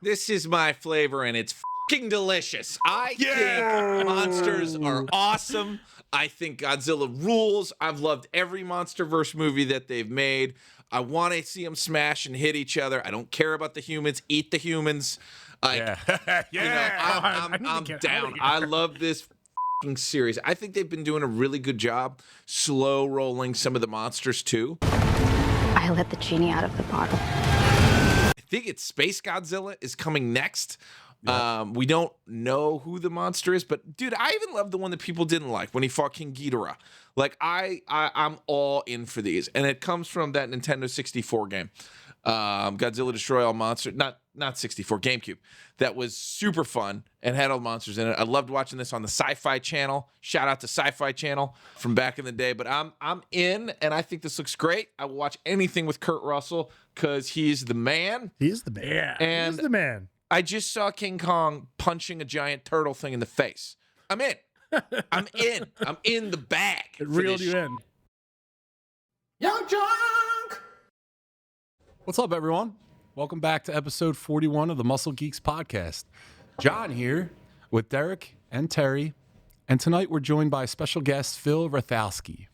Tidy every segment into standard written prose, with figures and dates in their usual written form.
This is my flavor, and it's fucking delicious. I think monsters are awesome. I think Godzilla rules. I've loved every MonsterVerse movie that they've made. I want to see them smash and hit each other. I don't care about the humans. Eat the humans. I'm down. I love this fucking series. I think they've been doing a really good job slow rolling some of the monsters too. I let the genie out of the bottle. I think it's Space Godzilla is coming next. Yep. We don't know who the monster is, but dude, I even love the one that people didn't like when he fought King Ghidorah. Like I'm all in for these, and it comes from that Nintendo 64 game, Godzilla Destroy All Monsters. Not 64, GameCube. That was super fun and had all the monsters in it. I loved watching this on the Sci-Fi Channel. Shout out to Sci-Fi Channel from back in the day. But I'm in, and I think this looks great. I will watch anything with Kurt Russell because he's the man. He is the man. Yeah, and he's the man. I just saw King Kong punching a giant turtle thing in the face. I'm in. I'm in. I'm in the bag. It reeled you in. Young Junk! What's up, everyone? Welcome back to episode 41 of the Muscle Geeks podcast. John here with Derek and Terry, and tonight we're joined by special guest Phil Rathosky.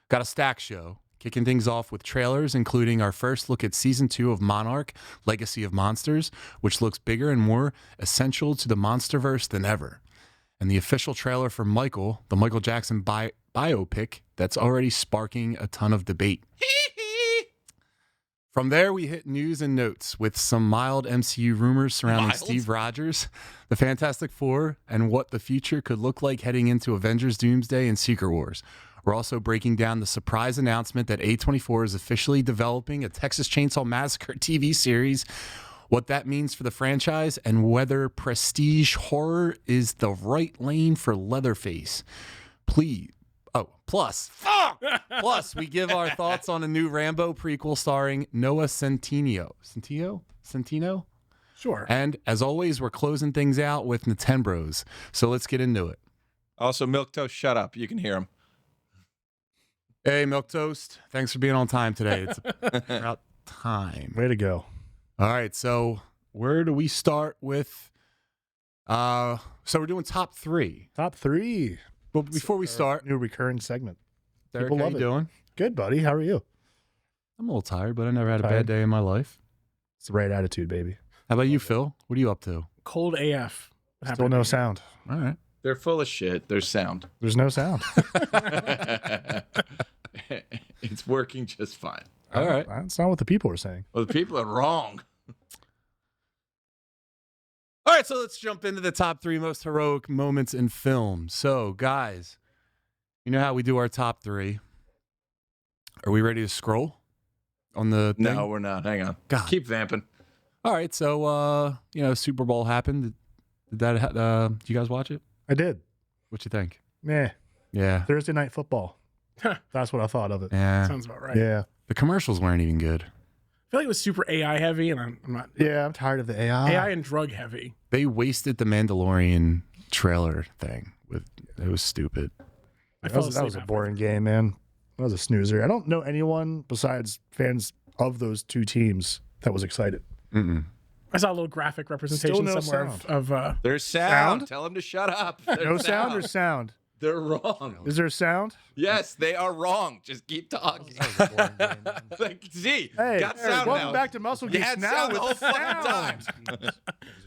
Got a stack show, kicking things off with trailers, including our first look at Season 2 of Monarch, Legacy of Monsters, which looks bigger and more essential to the MonsterVerse than ever. And the official trailer for Michael, the Michael Jackson biopic that's already sparking a ton of debate. From there, we hit news and notes with some mild MCU rumors surrounding Steve Rogers, the Fantastic Four, and what the future could look like heading into Avengers, Doomsday, and Secret Wars. We're also breaking down the surprise announcement that A24 is officially developing a Texas Chainsaw Massacre TV series, what that means for the franchise, and whether prestige horror is the right lane for Leatherface. Plus, we give our thoughts on a new Rambo prequel starring Noah Centineo. Centineo? Sure. And as always, we're closing things out with Nintembros. So let's get into it. Also, Milquetoast, shut up. You can hear him. Hey, Milquetoast. Thanks for being on time today. It's about time. Way to go. All right. So where do we start with? So we're doing top three. Top three. But before we start, new recurring segment. Derek, People how love you it. doing? Good, buddy. How are you? I'm a little tired, but I never had a bad Tired? day in my life. It's the right attitude, baby. How about you, Phil? What are you up to? Cold AF. What Still happened? no sound. All right. They're full of shit. There's sound. There's no sound. It's working just fine. All right. That's not what the people are saying. Well, the people are wrong. All right, so let's jump into the top three most heroic moments in film. So, guys, you know how we do our top three. Are we ready to scroll on the thing? No, we're not. Hang on. God. Keep vamping. All right, so, Super Bowl happened. Did that, you guys watch it? I did. What you think? Meh. Yeah. Thursday night football. That's what I thought of it. Yeah. Sounds about right. Yeah. The commercials weren't even good. I feel like it was super AI heavy, and I'm not. Yeah, I'm tired of the AI. AI and drug heavy. They wasted the Mandalorian trailer thing. It was stupid. I That fell was asleep a halfway boring game, man. That was a snoozer. I don't know anyone besides fans of those two teams that was excited. Mm-mm. I saw a little graphic representation no somewhere sound. of There's sound. Sound? Tell them to shut up. No There's sound or sound? They're wrong. Is there sound? Yes, they are wrong. Just keep talking. That was a boring game, man. Like, see, Hey, got Eric, sound welcome now. back to Muscle You Geeks had now sound the with whole fucking time.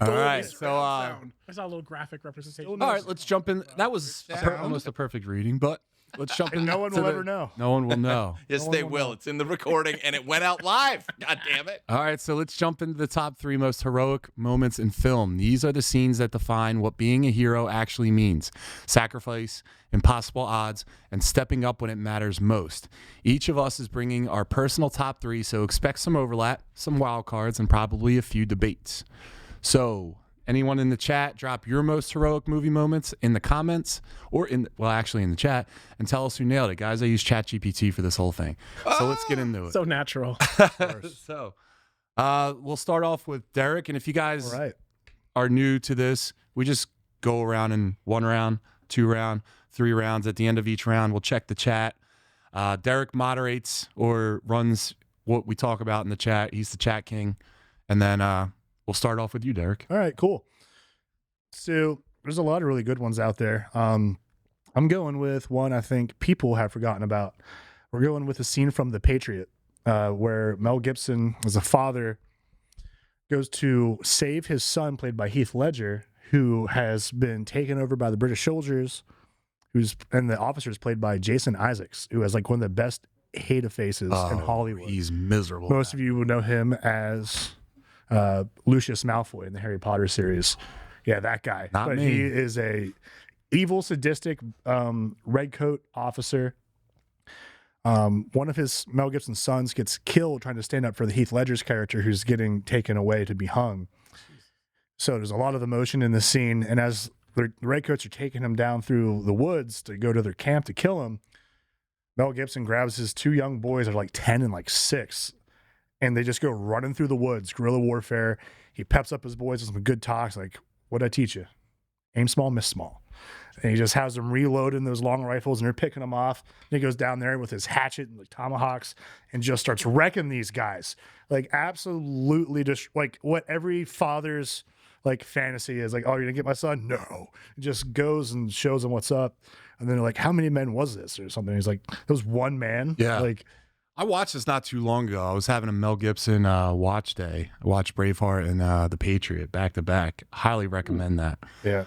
All right, Dolby so, surround sound. I saw a little graphic representation. all right, let's jump in. That was Sound. almost a perfect reading, but let's jump in. And no one will ever know. No one will know. Yes, No they one will. It's in the recording, and it went out live. God damn it. All right, so let's jump into the top three most heroic moments in film. These are the scenes that define what being a hero actually means: sacrifice, impossible odds, and stepping up when it matters most. Each of us is bringing our personal top three, so expect some overlap, some wild cards, and probably a few debates. So, anyone in the chat, drop your most heroic movie moments in the comments, or in the chat, and tell us who nailed it. Guys, I use ChatGPT for this whole thing. So let's get into it. So natural. So, we'll start off with Derek, and if you guys All right. are new to this, we just go around in 1 round, 2 round, 3 rounds. At the end of each round, we'll check the chat. Derek moderates or runs what we talk about in the chat. He's the chat king. And then we'll start off with you, Derek. All right, cool. So there's a lot of really good ones out there. I'm going with one I think people have forgotten about. We're going with a scene from The Patriot, where Mel Gibson, as a father, goes to save his son, played by Heath Ledger, who has been taken over by the British soldiers, and the officer is played by Jason Isaacs, who has like one of the best hater faces in Hollywood. He's miserable. Most of you will know him as Lucius Malfoy in the Harry Potter series. Yeah, that guy. Not but me. He is a evil, sadistic redcoat officer. One of his Mel Gibson's sons gets killed trying to stand up for the Heath Ledger's character, who's getting taken away to be hung. So there's a lot of emotion in the scene, and as the redcoats are taking him down through the woods to go to their camp to kill him, Mel Gibson grabs his two young boys that are like 10 and like 6, and they just go running through the woods, guerrilla warfare. He peps up his boys with some good talks, like, what'd I teach you? Aim small, miss small. And he just has them reloading those long rifles, and they're picking them off. And he goes down there with his hatchet and like tomahawks and just starts wrecking these guys. Like, absolutely just like what every father's like fantasy is, like, oh, you're gonna get my son? No. He just goes and shows them what's up. And then they're like, how many men was this or something? He's like, it was one man. Yeah. Like, I watched this not too long ago. I was having a Mel Gibson watch day. I watched Braveheart and The Patriot back to back. Highly recommend that. yeah.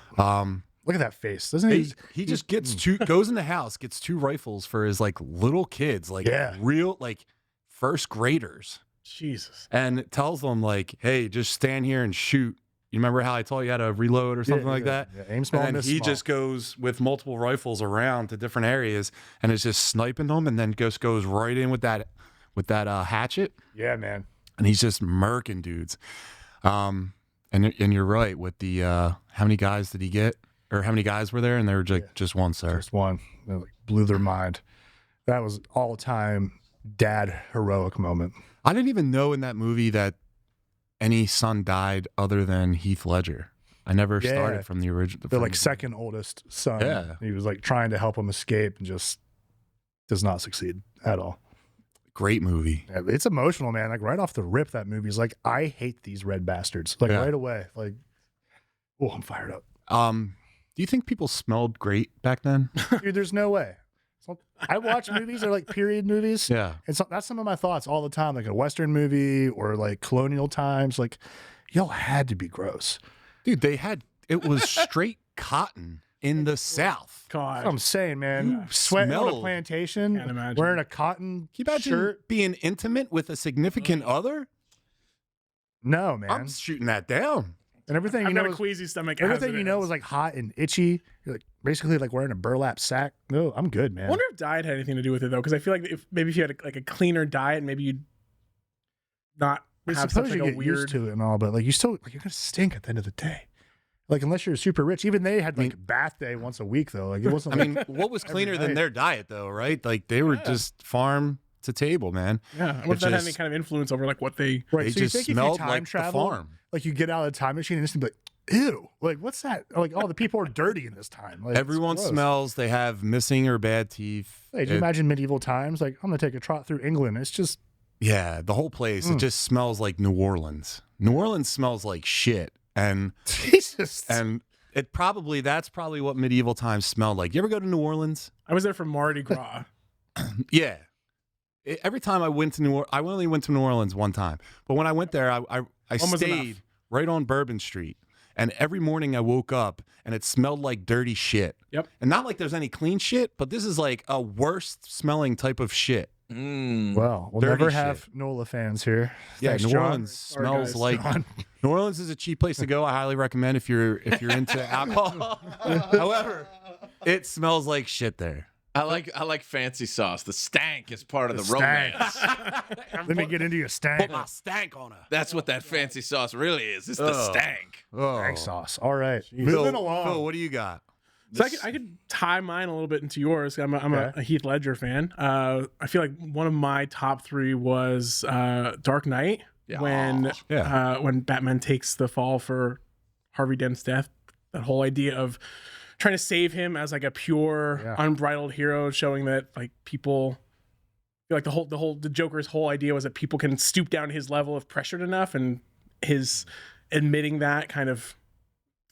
Look at that face. Doesn't he? He just gets goes in the house, gets 2 rifles for his like little kids, like real like first graders. Jesus. And tells them like, hey, just stand here and shoot. You remember how I told you how to reload or something like that? Yeah, aim small, And then miss he small. just goes with multiple rifles around to different areas and is just sniping them, and then just goes right in with that hatchet, Yeah, man. and he's just murking dudes. And you're right with the how many guys did he get, or how many guys were there? And they were just one, sir. Just one. That, like, blew their mind. That was all-time dad heroic moment. I didn't even know in that movie that any son died other than Heath Ledger. I never started from the original. The like second oldest son. Yeah. He was like trying to help him escape and just does not succeed at all. Great movie. Yeah, it's emotional, man. Like right off the rip, that movie's like, I hate these red bastards. Like right away. Like, oh, I'm fired up. Do you think people smelled great back then? Dude, there's no way. I watch movies that are like period movies. Yeah. And so that's some of my thoughts all the time. Like a Western movie or like colonial times. Like, y'all had to be gross. Dude, it was straight cotton in the South. God. That's what I'm saying, man. Sweating on a smelled- plantation, Can't imagine. wearing a cotton Can you imagine shirt. being intimate with a significant other? No, man. I'm shooting that down. And everything I've you got know, a is, queasy stomach. everything as you it know is. is like hot and itchy. You're like basically like wearing a burlap sack. No, I'm good, man. I wonder if diet had anything to do with it though, because I feel like if you had a cleaner diet, maybe you'd not I have suppose such you like a get weird. used to it and all, but like you still like you're gonna stink at the end of the day. Like unless you're super rich. Even they had like bath day once a week though. Like it wasn't. I Like, mean, what was every cleaner than night. their diet, though, right? Like they were just farm to table, man. Yeah, I wonder if It that had any just- kind of influence over like what they. right. They So you just think if you smelled time like travel, the farm. like you get out of the time machine and just be like, ew, like what's that? Like, oh, the people are dirty in this time. Like, it's Everyone gross. smells. They have missing or bad teeth. Hey, do you imagine medieval times? Like, I'm gonna take a trot through England. It's just Yeah, the whole place. It just smells like New Orleans. New Orleans smells like shit, and Jesus. that's probably what medieval times smelled like. You ever go to New Orleans? I was there for Mardi Gras. Yeah. Every time I went to New Orleans, I only went to New Orleans one time. But when I went there, I was stayed enough. right on Bourbon Street. And every morning I woke up and it smelled like dirty shit. Yep. And not like there's any clean shit, but this is like a worst smelling type of shit. Well, we'll Dirty never shit. have NOLA fans here. Yeah, Thanks, New John. Orleans Sorry, smells guys. like New Orleans is a cheap place to go. I highly recommend if you're into alcohol. However, it smells like shit there. I like fancy sauce. The stank is part of the stank. romance. Let me get into your stank. Put my stank on her. That's what that fancy sauce really is. It's the stank. Oh. Stank sauce. All right. Phil, Moving along. Phil, what do you got? So I could tie mine a little bit into yours. I'm a Heath Ledger fan. I feel like one of my top 3 was Dark Knight when Batman takes the fall for Harvey Dent's death. That whole idea of trying to save him as like a pure, unbridled hero, showing that like people feel like the Joker's whole idea was that people can stoop down to his level if pressured enough, and his admitting that kind of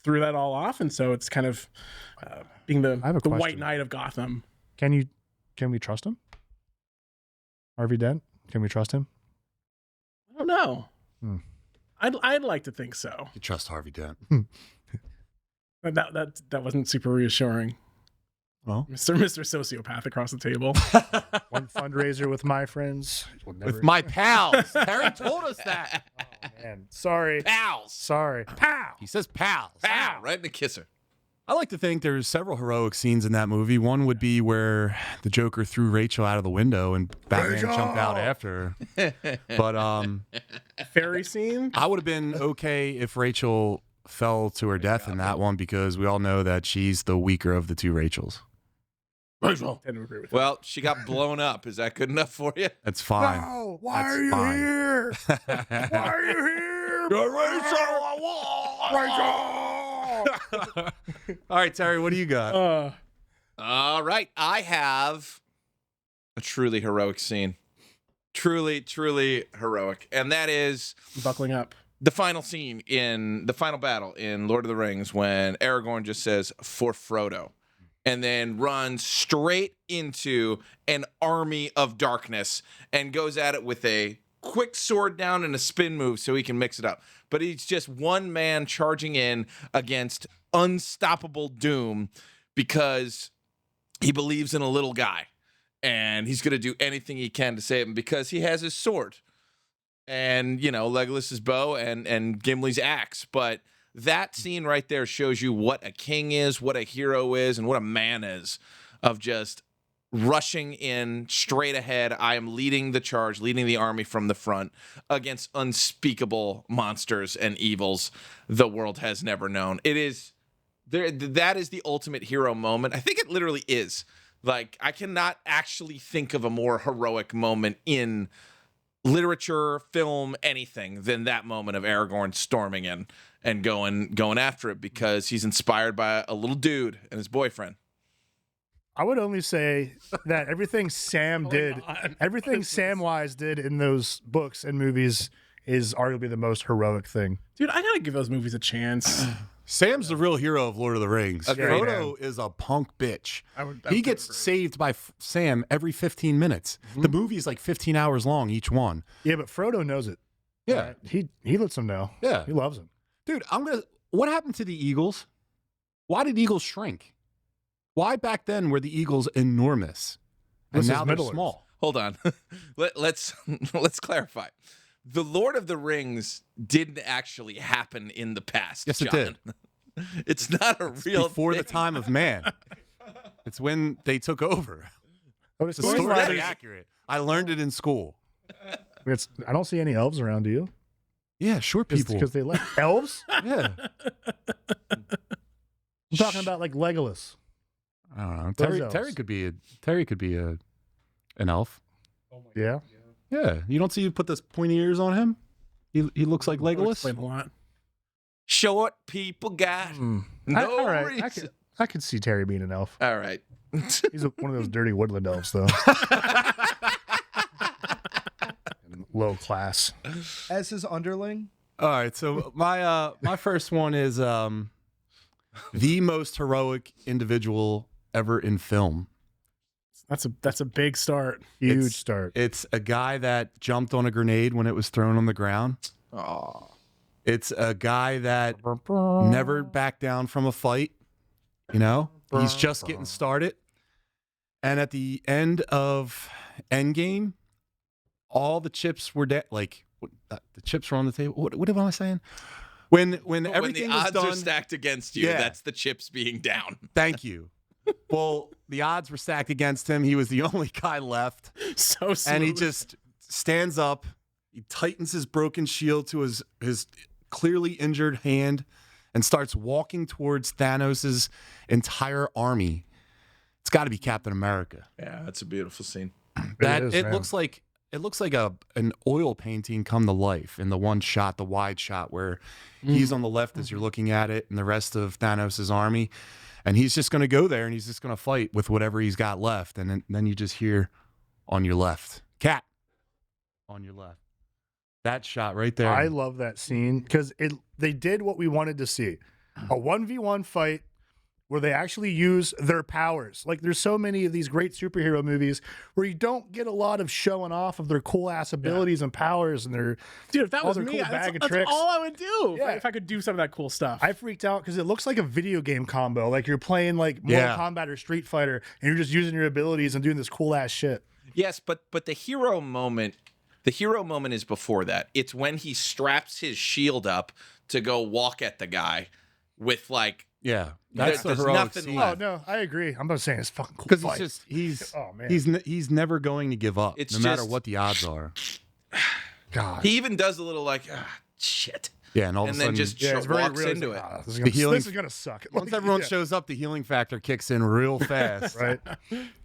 threw that all off, and so it's kind of being the White Knight of Gotham. Can we trust him? Harvey Dent? Can we trust him? I don't know. I'd like to think so. You trust Harvey Dent? That wasn't super reassuring. Well, Mr. Sociopath across the table. One fundraiser with my friends. with my pals. Terry told us that. Oh, man. Sorry. Pals. Sorry. Pow. He says pals. Pow. Right in the kisser. I like to think there's several heroic scenes in that movie. One would be where the Joker threw Rachel out of the window and Batman jumped out after her. But Fairy scene. I would have been okay if Rachel fell to her death in that one, because we all know that she's the weaker of the two Rachels. Rachel. I tend to agree with that. Well, she got blown up. Is that good enough for you? That's fine. No, why That's are you fine. here? Why are you here? Rachel! All right, Terry, what do you got? All right. I have a truly heroic scene. Truly, truly heroic. And that is Buckling up. the final scene in the final battle in Lord of the Rings, when Aragorn just says, "For Frodo," and then runs straight into an army of darkness and goes at it with a quick sword down and a spin move so he can mix it up. But he's just one man charging in against unstoppable doom because he believes in a little guy and he's going to do anything he can to save him because he has his sword and, you know, Legolas's bow and Gimli's axe. But that scene right there shows you what a king is, what a hero is, and what a man is, of just rushing in straight ahead. I am leading the charge, leading the army from the front against unspeakable monsters and evils the world has never known. It is there. That is the ultimate hero moment. I think it literally is. Like, I cannot actually think of a more heroic moment in literature, film, anything than that moment of Aragorn storming in and going after it because he's inspired by a little dude and his boyfriend. I would only say that everything Sam did, everything Samwise did in those books and movies is arguably the most heroic thing. Dude, I gotta give those movies a chance. Sam's the real hero of Lord of the Rings. Agreed. Frodo is a punk bitch. He gets saved by Sam every 15 minutes. The movie is like 15 hours long, each one. Yeah, but Frodo knows it. Yeah. He lets him know. Yeah. He loves him. Dude, what happened to the Eagles? Why did Eagles shrink? Why back then were the Eagles enormous? And This is now they're Middle-earth. small. Hold on. Let's clarify. The Lord of the Rings didn't actually happen in the past. Yes, it John. did. It's not a real Before the thing. time of man. It's when they took over. Oh, The story's story's like- very accurate. I learned it in school. I don't see any elves around, do you? Yeah, sure, people. Because they left. Elves? Yeah. I'm talking about like Legolas. I don't know. Those elves. Terry could be an elf. Yeah. Yeah. You don't see you put those pointy ears on him? He looks like That would Legolas. explain a lot. Short people got no All right. reason. I could see Terry being an elf. All right. He's one of those dirty woodland elves, though. Low class. As his underling. All right, so my first one is the most heroic individual ever in film. That's a big start. Huge start. It's a guy that jumped on a grenade when it was thrown on the ground. Oh. It's a guy that never backed down from a fight. You know, he's just getting started. And at the end of Endgame, all the chips were like the chips were on the table. What am I saying? When everything the was odds done, are stacked against you, Yeah. that's the chips being down. Thank you. Well, the odds were stacked against him. He was the only guy left. So smooth. And he just stands up. He tightens his broken shield to his clearly injured hand and starts walking towards Thanos' entire army. It's got to be Captain America. Yeah, that's a beautiful scene. It looks like an oil painting come to life in the one shot, the wide shot where he's on the left as you're looking at it, and the rest of Thanos' army, and he's just going to go there and he's just going to fight with whatever he's got left, and then you just hear on your left, Cat, on your left. That shot right there. I love that scene because they did what we wanted to see. A 1v1 fight where they actually use their powers. Like, there's so many of these great superhero movies where you don't get a lot of showing off of their cool ass abilities and powers and their Dude, if that was their me, cool that's bag of tricks. all I would do Yeah. if I could do some of that cool stuff. I freaked out because it looks like a video game combo. Like you're playing like Mortal Kombat or Street Fighter and you're just using your abilities and doing this cool ass shit. Yes, but the hero moment is before that. It's when he straps his shield up to go walk at the guy with like that's the there's heroic nothing scene. left. Oh no, I agree. I'm not saying it's fucking cool. Because he's oh man, he's never going to give up, It's no matter just- what the odds are. God. He even does a little like shit. Yeah, and all of a And then sudden, just Yeah, it's very walks real. into it. This is The gonna, healing- this is gonna suck. once everyone shows up, the healing factor kicks in real fast. right?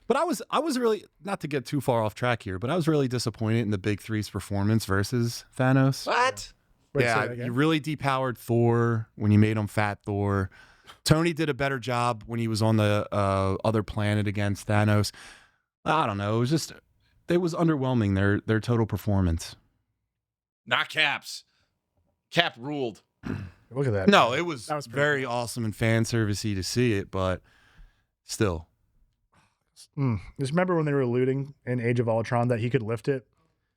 But I was really, not to get too far off track here, but I was really disappointed in the Big Three's performance versus Thanos. What? Wait, say Yeah, that again? you really depowered Thor when you made him Fat Thor. Tony did a better job when he was on the other planet against Thanos. I don't know. It was underwhelming, their total performance. Not Cap's. Cap ruled. Look at that. No, it was, That was pretty very awesome and fan servicey to see it, but still. Just remember when they were alluding in Age of Ultron that he could lift it,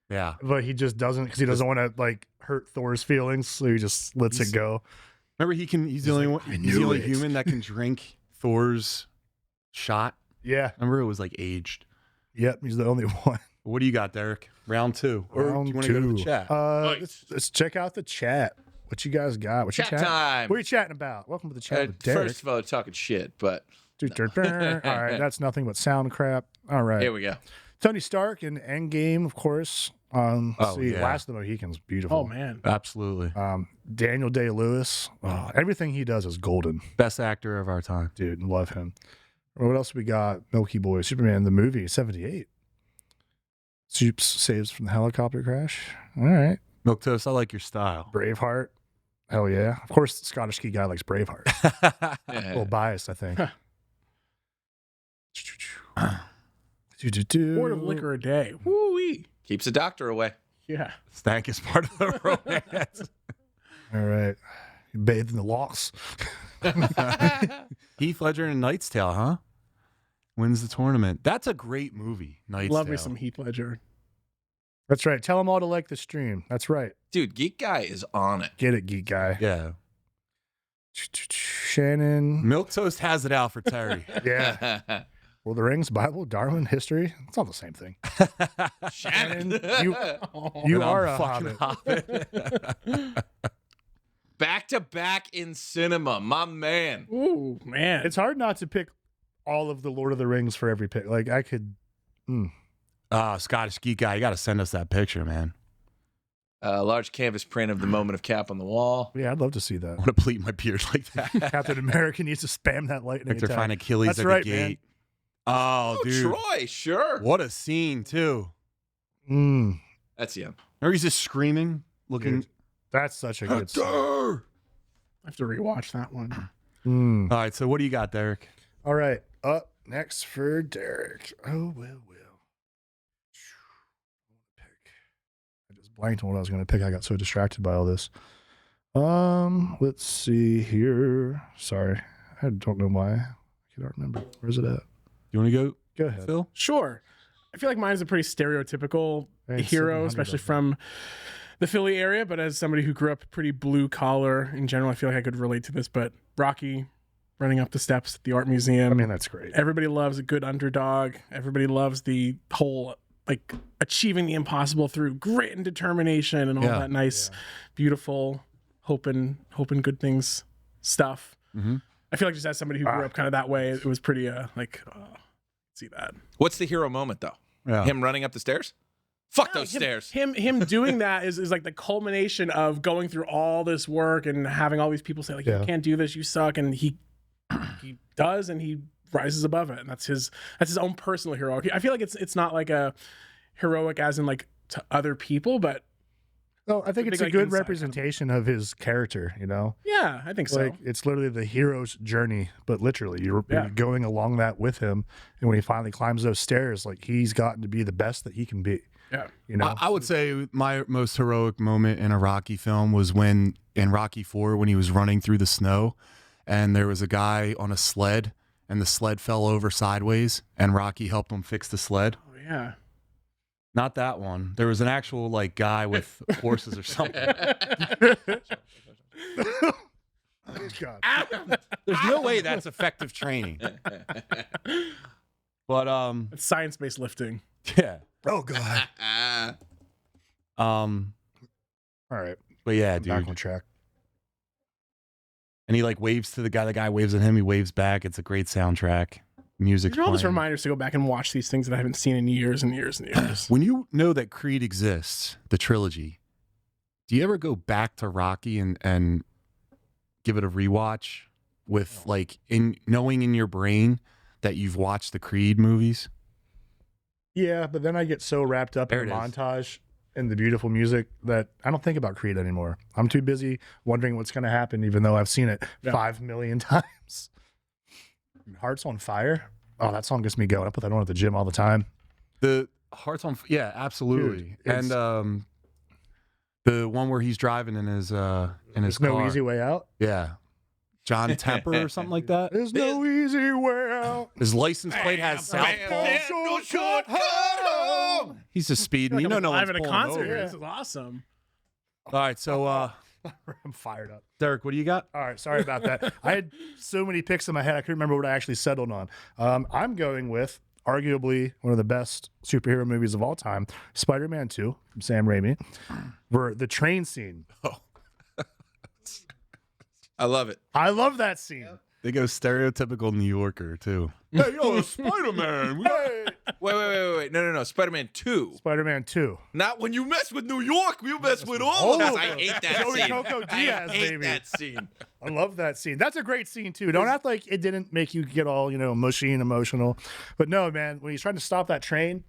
Yeah. but he just doesn't because he doesn't want to like hurt Thor's feelings, so he just lets it go. Remember, he's the only one. I He's the knew only it. human that can drink Thor's shot. Yeah. Remember, it was like aged. Yep. He's the only one. What do you got, Derek? Round 2, or do you want to go to the chat? Let's check out the chat. What you guys got? What Chat you chatting? time. What are you chatting about? Welcome to the chat with Derek. First of all, talking shit, but All right, that's nothing but sound crap. All right. here we go. Tony Stark in Endgame, of course. See, yeah. Last of the Mohicans, beautiful. Oh man, Absolutely. Daniel Day-Lewis. Everything he does is golden. Best actor of our time. Dude, love him. What else we got? Milky Boy, Superman, the movie, 78. Soups saves from the helicopter crash. All right. Milk Toast, I like your style. Braveheart. Hell yeah. Of course, the Scottish key guy likes Braveheart. A little biased, I think. quart of liquor a day. Woo-wee. Keeps the doctor away. Yeah. Stank is part of the romance. All right. You bathed in the locks. Heath Ledger in Knight's Tale, huh? Wins the tournament. That's a great movie, Knight's Love Tale. me some Heath Ledger. That's right. Tell them all to like the stream. That's right. Dude, Geek Guy is on it. Get it, geek guy. Yeah. Shannon. Milk Toast has it out for Terry. Yeah. Lord of the Rings, Bible, Darwin, history. It's all the same thing. Shannon. You And I'm are a fucking hobbit. Back to back in cinema, my man. Ooh man, It's hard not to pick all of the Lord of the Rings for every pick. Like I could. Scottish Geek Guy, you got to send us that picture, man. Large canvas print of the moment of Cap on the wall. Yeah, I'd love to see I that. want to pleat my beard like that. Captain America needs to spam that lightning Like they're attack. finding Achilles That's at right, the gate. Oh, Oh, dude. Troy, sure. What a scene, too. Man. That's him. Remember he's just screaming, looking. Dude, that's such a good song. I have to rewatch that one. All right, so what do you got, Derek? All right, up next for Derek. Oh, well. I just blanked on what I was going to pick. I got so distracted by all this. Let's see here. Sorry, I don't know why. I cannot remember. Where's it at? You want to go, Go ahead. Phil? Sure. I feel like mine's a pretty stereotypical Hey, hero, 700 especially of them. from the Philly area. But as somebody who grew up pretty blue collar in general, I feel like I could relate to this. But Rocky running up the steps at the art museum. I mean, that's great. Everybody loves a good underdog. Everybody loves the whole like achieving the impossible through grit and determination and all Yeah. that nice, beautiful, hoping good things stuff. Mm-hmm. I feel like just as somebody who grew up kind of that way, it was pretty see that. What's the hero moment, though? Yeah. Him running up the stairs? Fuck those stairs. Him doing that is like the culmination of going through all this work and having all these people say like Yeah. you can't do this, you suck, and he does, and he rises above it, and that's his own personal hero. I feel like it's not like a heroic as in like to other people, but No, I think a it's big, a like, good insight representation of his character, you know? yeah, I think so. Like, it's literally the hero's journey, but literally, you're Yeah. going along that with him. And when he finally climbs those stairs, like, he's gotten to be the best that he can be. Yeah. You know, I would say my most heroic moment in a Rocky film was when in Rocky 4 when he was running through the snow and there was a guy on a sled and the sled fell over sideways and Rocky helped him fix the sled. Oh yeah. Not that one. There was an actual like guy with horses or something. oh, God. There's no way that's effective training. But It's science-based lifting. yeah. Oh God. All right. But yeah, I'm back on dude. track. And he like waves to the guy. The guy waves at him. He waves back. It's a great soundtrack. Music's These are all just playing. reminders to go back and watch these things that I haven't seen in years and years and years. When you know that Creed exists, the trilogy, do you ever go back to Rocky and give it a rewatch with like in knowing in your brain that you've watched the Creed movies? Yeah, but then I get so wrapped up There in the it is. montage and the beautiful music that I don't think about Creed anymore. I'm too busy wondering what's going to happen, even though I've seen it 5 million times. Hearts on Fire. Oh, that song gets me going. I put that on at the gym all the time. The Hearts on, yeah, absolutely. Dude, it's- and the one where he's driving in his There's car. no easy way out. Yeah, John Temper or something like that. There's no easy way out. His license plate has Southpaw. He's just speeding. You know, no live one's at a pulling concert. over. This is awesome. All right, so I'm fired up. Derek, what do you got? All right, sorry about that. I had so many picks in my head, I couldn't remember what I actually settled on. I'm going with arguably one of the best superhero movies of all time, Spider-Man 2 from Sam Raimi, for the train scene. I love it. I love that scene. They go stereotypical New Yorker too. Hey, yo, Spider-Man. Wait. No. Spider-Man 2. Spider-Man 2. Not when you mess with New York, you mess with all of us. I hate that Joey scene. Coco Diaz, I hate baby. that scene. I love that scene. That's a great scene too. Don't act like it didn't make you get all, mushy and emotional. But no, man, when he's trying to stop that train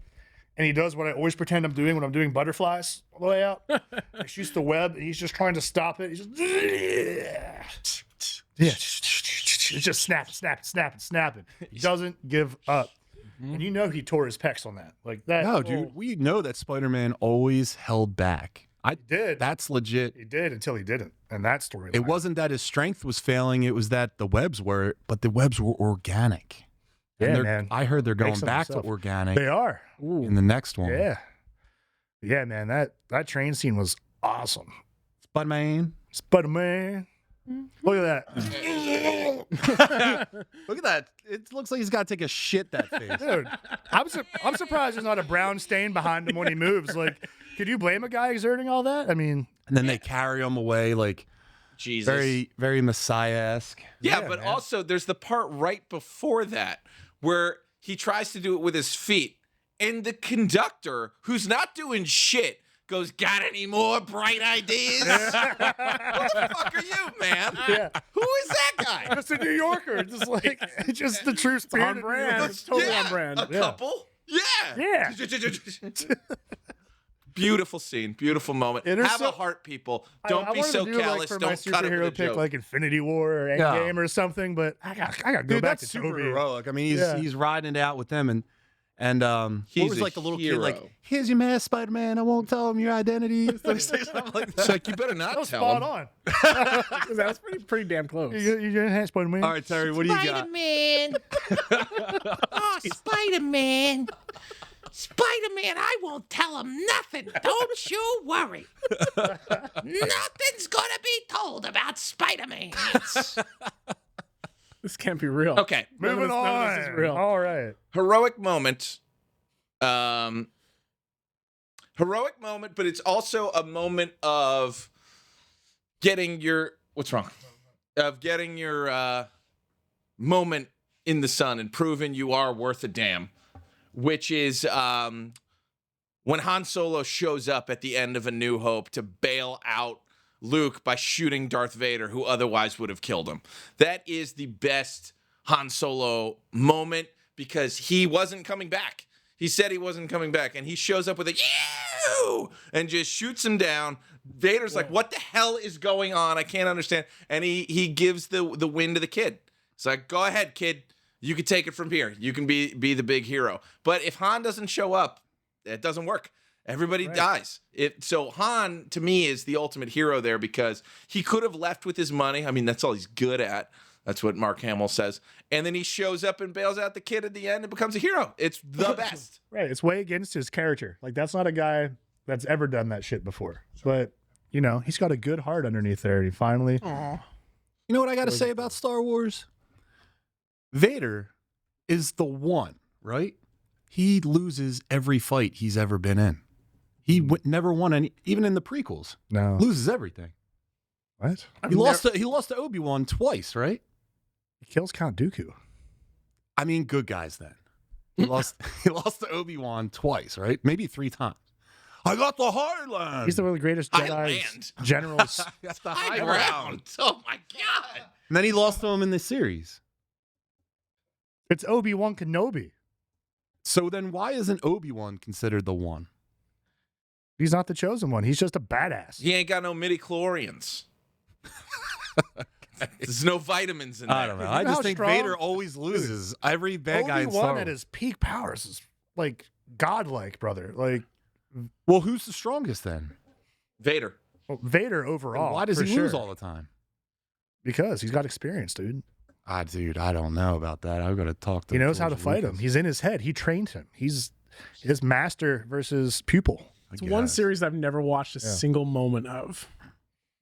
and he does what I always pretend I'm doing when I'm doing butterflies all the way out. He shoots the web and he's just trying to stop it. He's just it's just snapping. He doesn't give up. And he tore his pecs on that. Like that. No, dude, we know that Spider-Man always held back. I did. That's legit. He did until he didn't. And that story. It wasn't that his strength was failing, it was that the webs were, but the webs were organic. And Yeah, they're- man. I heard they're going Makes them back to himself. organic They are. in the next one. Yeah. Yeah, man. That train scene was awesome. Spider-Man. Spider-Man. Look at that. Look at that. It looks like he's got to take a shit that face. Dude, I'm surprised there's not a brown stain behind him when he moves. Like, could you blame a guy exerting all that? I mean, And then they carry him away like Jesus. very, very Messiah-esque. Yeah, Yeah, but man. also there's the part right before that where he tries to do it with his feet. And the conductor, who's not doing shit, goes, got any more bright ideas? Who the fuck are you, man? Yeah. Who is that guy? just a New Yorker. Just like, just the true spirit. on of New brand. York. It's totally on brand. A Yeah. couple? Yeah. Beautiful scene. Beautiful moment. Yeah, there's Have so- a heart, people. I Don't be wanted so to do, callous. for my Don't cut it superhero with a pick joke. like Infinity War or Yeah. Endgame or something, but I got to go Dude, back that's to super Toby. heroic. I mean, Yeah. he's riding it out with them and what He's was a like the little kid hero. like, here's your mask, Spider-Man. I won't tell him your identity. Say something like that. It's like, you better That not was tell spot him. on. That was pretty damn close. You didn't have Spider-Man? All right, Terry, what do you got? Spider-Man. Oh, Spider-Man. Spider-Man, I won't tell him nothing. Don't you worry. Nothing's gonna be told about Spider-Man. This can't be real. Okay. Moving on. None of this is real. All right. Heroic moment. Heroic moment, but it's also a moment of getting your moment in the sun and proving you are worth a damn, which is when Han Solo shows up at the end of A New Hope to bail out Luke by shooting Darth Vader, who otherwise would have killed him. That is the best Han Solo moment because he wasn't coming back. He said he wasn't coming back, and he shows up with a "Ew!" and just shoots him down. Vader's like, "What the hell is going on? I can't understand." And he gives the win to the kid. It's like, "Go ahead, kid. You can take it from here. You can be the big hero." But if Han doesn't show up, it doesn't work. Everybody dies. So Han, to me, is the ultimate hero there because he could have left with his money. I mean, that's all he's good at. That's what Mark Hamill says. And then he shows up and bails out the kid at the end and becomes a hero. It's the best. Right. It's way against his character. Like, that's not a guy that's ever done that shit before. But, you know, he's got a good heart underneath there. He finally... Aww. You know what I got to say about Star Wars? Vader is the one, right? He loses every fight he's ever been in. He never won any, even in the prequels. No. Loses everything. What? He lost to Obi-Wan twice, right? He kills Count Dooku. I mean, good guys then. He lost to Obi-Wan twice, right? Maybe 3 times. I got the Highland. He's one of the greatest Jedi generals. That's the High ground. Oh, my God. And then he lost to him in the series. It's Obi-Wan Kenobi. So then why isn't Obi-Wan considered the one? He's not the chosen one. He's just a badass. He ain't got no midi-chlorians. There's no vitamins in there. I don't know. I just think Vader always loses. Every bad guy in Star Obi-Wan Wars. at his peak powers is like godlike, brother. Like, well, who's the strongest then? Vader. well, Vader overall. Why does for he sure. lose all the time? Because he's got experience, dude. Dude, I don't know about that. I've got to talk to He knows how to George fight Lucas. him. He's in his head. He trained him. He's his master versus pupil. It's one series I've never watched a single moment of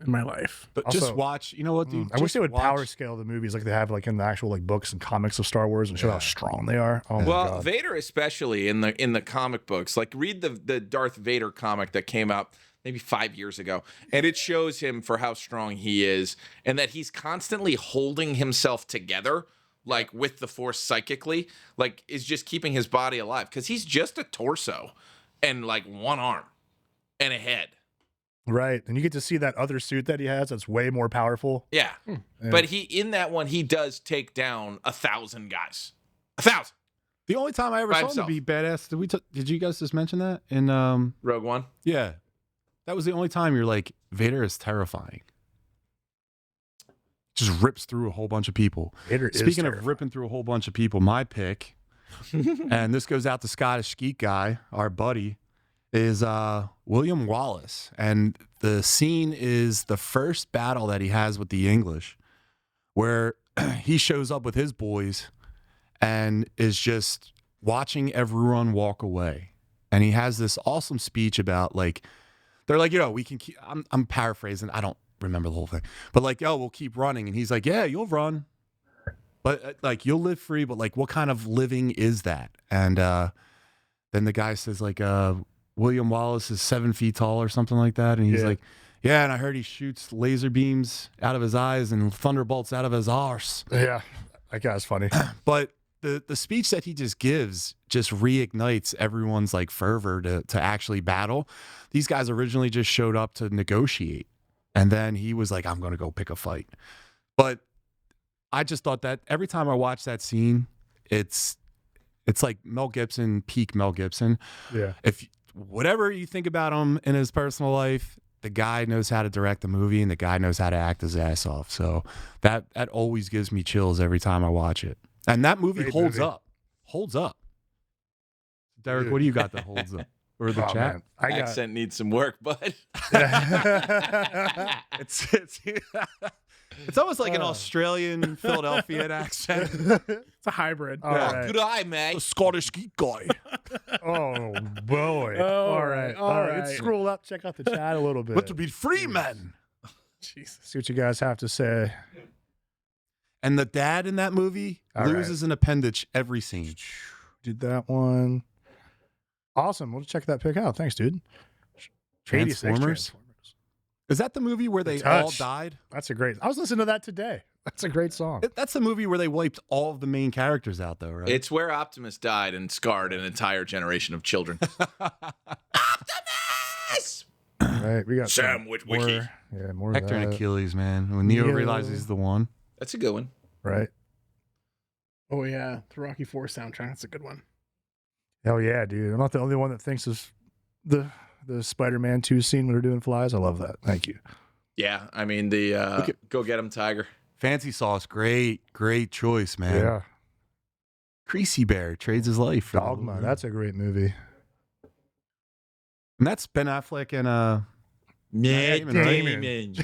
in my life. But Also, just watch. You know what, dude? I wish they would watch. power scale the movies like they have like in the actual like books and comics of Star Wars and show how strong they are. Oh my Well, god. Vader especially in the comic books. Like read the Darth Vader comic that came out maybe 5 years ago, and it shows him for how strong he is and that he's constantly holding himself together, like with the Force psychically, like is just keeping his body alive because he's just a torso and like one arm and a head. Right. And you get to see that other suit that he has that's way more powerful. Yeah. But he in that one he does take down 1,000 guys. 1,000. The only time I ever By saw himself. him to be badass. Did you guys just mention that in Rogue One. Yeah, that was the only time you're like, Vader is terrifying. Just rips through a whole bunch of people. Vader is Speaking of terrifying. ripping through a whole bunch of people, my pick, and this goes out to Scottish Geek Guy, our buddy, is William Wallace. And the scene is the first battle that he has with the English, where he shows up with his boys and is just watching everyone walk away. And he has this awesome speech about like, they're like, we can keep, I'm paraphrasing. I don't remember the whole thing, but like, we'll keep running. And he's like, yeah, you'll run, but like, you'll live free. But like, what kind of living is that? And then the guy says like, William Wallace is 7 feet tall or something like that. And he's like, yeah. And I heard he shoots laser beams out of his eyes and thunderbolts out of his arse. Yeah. That guy's funny. But the speech that he just gives just reignites everyone's like fervor to actually battle. These guys originally just showed up to negotiate. And then he was like, I'm going to go pick a fight. But I just thought that every time I watch that scene, it's like Mel Gibson, peak Mel Gibson. Yeah. If whatever you think about him in his personal life, the guy knows how to direct the movie and the guy knows how to act his ass off. So that always gives me chills every time I watch it. And that movie holds up. Holds up. Derek, what do you got that holds up? Or the chat? Man. Accent needs some work, but It's almost like an Australian Philadelphia accent. It's a hybrid. All right. good eye, mate. A Scottish geek guy. Oh boy. All right. Let's scroll up, check out the chat a little bit. But to be free men. Jesus. See what you guys have to say. And the dad in that movie All loses an appendage every scene. Did that one. Awesome. We'll check that pick out. Thanks, dude. 86 Transformers? Is that the movie where they Touch. all died? That's a great. I was listening to that today. That's a great song. That's the movie where they wiped all of the main characters out, though, right? It's where Optimus died and scarred an entire generation of children. Optimus! Right. We got Sam some Witwicky. more. Yeah, more Hector of and that. Achilles, man. When Neo Neo. realizes he's the one. That's a good one. Right. Oh yeah, the Rocky IV soundtrack. That's a good one. Hell yeah, dude. I'm not the only one that thinks of the Spider-Man 2 scene when they're doing flies. I love that. Thank you. Yeah, I mean the Go Get 'Em Tiger. Fancy Sauce, great choice, man. Yeah. Creasy Bear trades his life. For Dogma. That's a great movie. And that's Ben Affleck and Matt Damon. Did you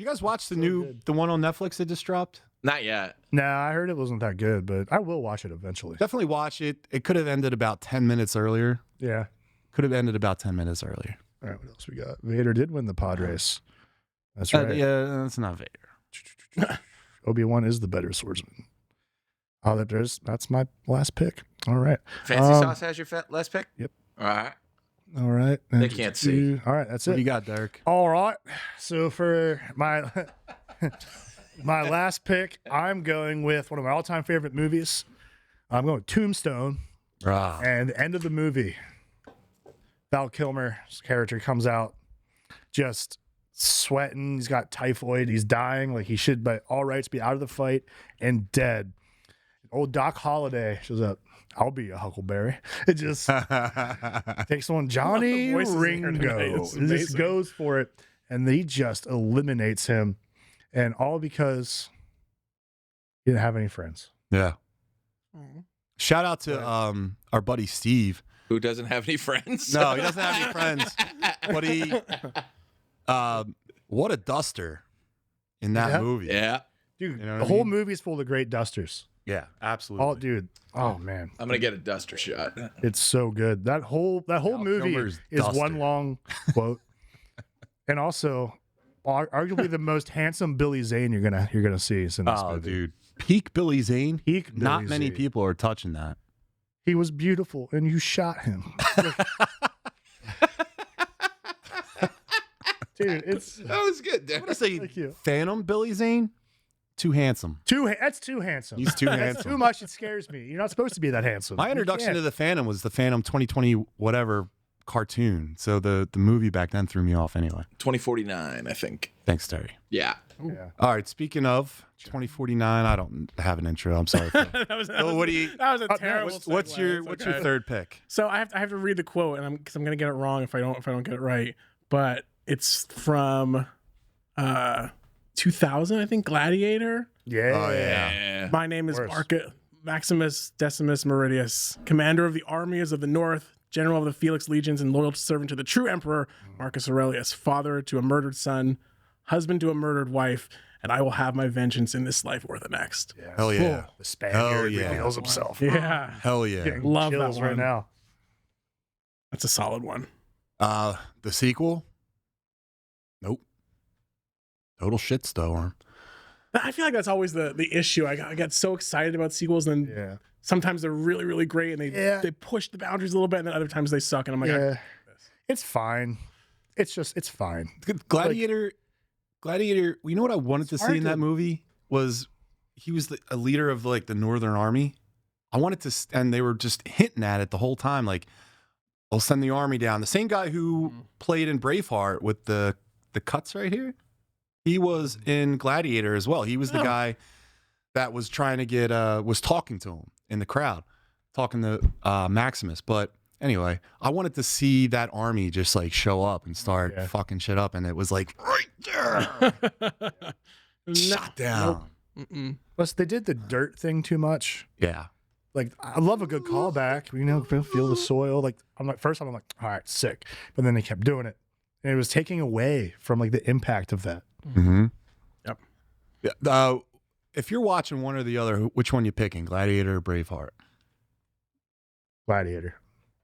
guys watch the one on Netflix that just dropped? Not yet. Nah, I heard it wasn't that good, but I will watch it eventually. Definitely watch it. It could have ended about 10 minutes earlier. Yeah. Could have ended about 10 minutes earlier. All right, what else we got? Vader did win the pod race. That's right. Yeah, that's not Vader. Obi-Wan is the better swordsman. Oh, that's my last pick. All right. Fancy Sauce has your last pick? Yep. All right. All right. They can't see. All right, that's What do you it. got, Derek? All right. So for my my last pick, I'm going with one of my all-time favorite movies. I'm going with Tombstone. And the end of the movie, Val Kilmer's character comes out just sweating. He's got typhoid. He's dying. Like he should, by all rights, be out of the fight and dead. Old Doc Holliday shows up. I'll be a Huckleberry. It just takes on Johnny Ringo. It just goes for it. And he just eliminates him. And all because he didn't have any friends. Yeah. Shout out to our buddy Steve. Who doesn't have any friends? No, he doesn't have any friends. But he, what a duster in that movie. Yeah. Dude, You know what the I whole mean? movie is full of great dusters. Yeah, absolutely. Oh, dude. Oh, man. I'm going to get a duster shot. It's so good. That whole movie Kilmer's is duster. one long quote. And also, arguably the most handsome Billy Zane you're gonna see is in this movie. Dude. Peak Billy Zane. Peak Not Billy many Zane. people are touching that. He was beautiful, and you shot him. Dude, it's That was good, I'm dude. gonna say Thank you. Phantom Billy Zane. Too handsome. that's too handsome. He's too That's handsome. too much. It scares me. You're not supposed to be that handsome. My introduction to the Phantom was the Phantom 2020 whatever cartoon. So the movie back then threw me off anyway. 2049, I think. Thanks, Terry. Yeah. Yeah. All right. Speaking of 2049, I don't have an intro. I'm sorry. Phil. that was what do you? that was a terrible. What's segue. your It's What's okay. your third pick? So I have to read the quote, and because I'm gonna get it wrong if I don't get it right. But it's from 2000, I think, Gladiator. Yeah. Oh, yeah. Yeah. My name is Worse. Maximus Decimus Meridius, commander of the armies of the North, general of the Felix legions, and loyal servant to the true emperor Marcus Aurelius, father to a murdered son, husband to a murdered wife, and I will have my vengeance in this life or the next. Yeah. Hell yeah. The Spaniard Hell yeah. reveals himself. Yeah, Hell yeah. Getting Love that chills right one. now. that's a solid one. The sequel? Nope. Total shitstorm. I feel like that's always the issue. I get so excited about sequels, and then Yeah. sometimes they're really, really great, and they push the boundaries a little bit, and then other times they suck, and I'm like, Yeah. It's fine. It's fine. Gladiator. You know what I wanted to see in that movie was he was a leader of like the Northern Army. I wanted to, and they were just hinting at it the whole time. Like, I'll send the army down. The same guy who played in Braveheart with the cuts right here. He was in Gladiator as well. He was the guy that was trying to get, was talking to him in the crowd, talking to Maximus. But anyway, I wanted to see that army just like show up and start fucking shit up. And it was like right there. Shot down. Plus, they did the dirt thing too much. Yeah. Like, I love a good callback. You know, feel the soil. Like, I'm like, all right, sick. But then they kept doing it, and it was taking away from like the impact of that. Mm-hmm. Yep. Yeah. If you're watching one or the other, which one you picking, Gladiator or Braveheart? Gladiator.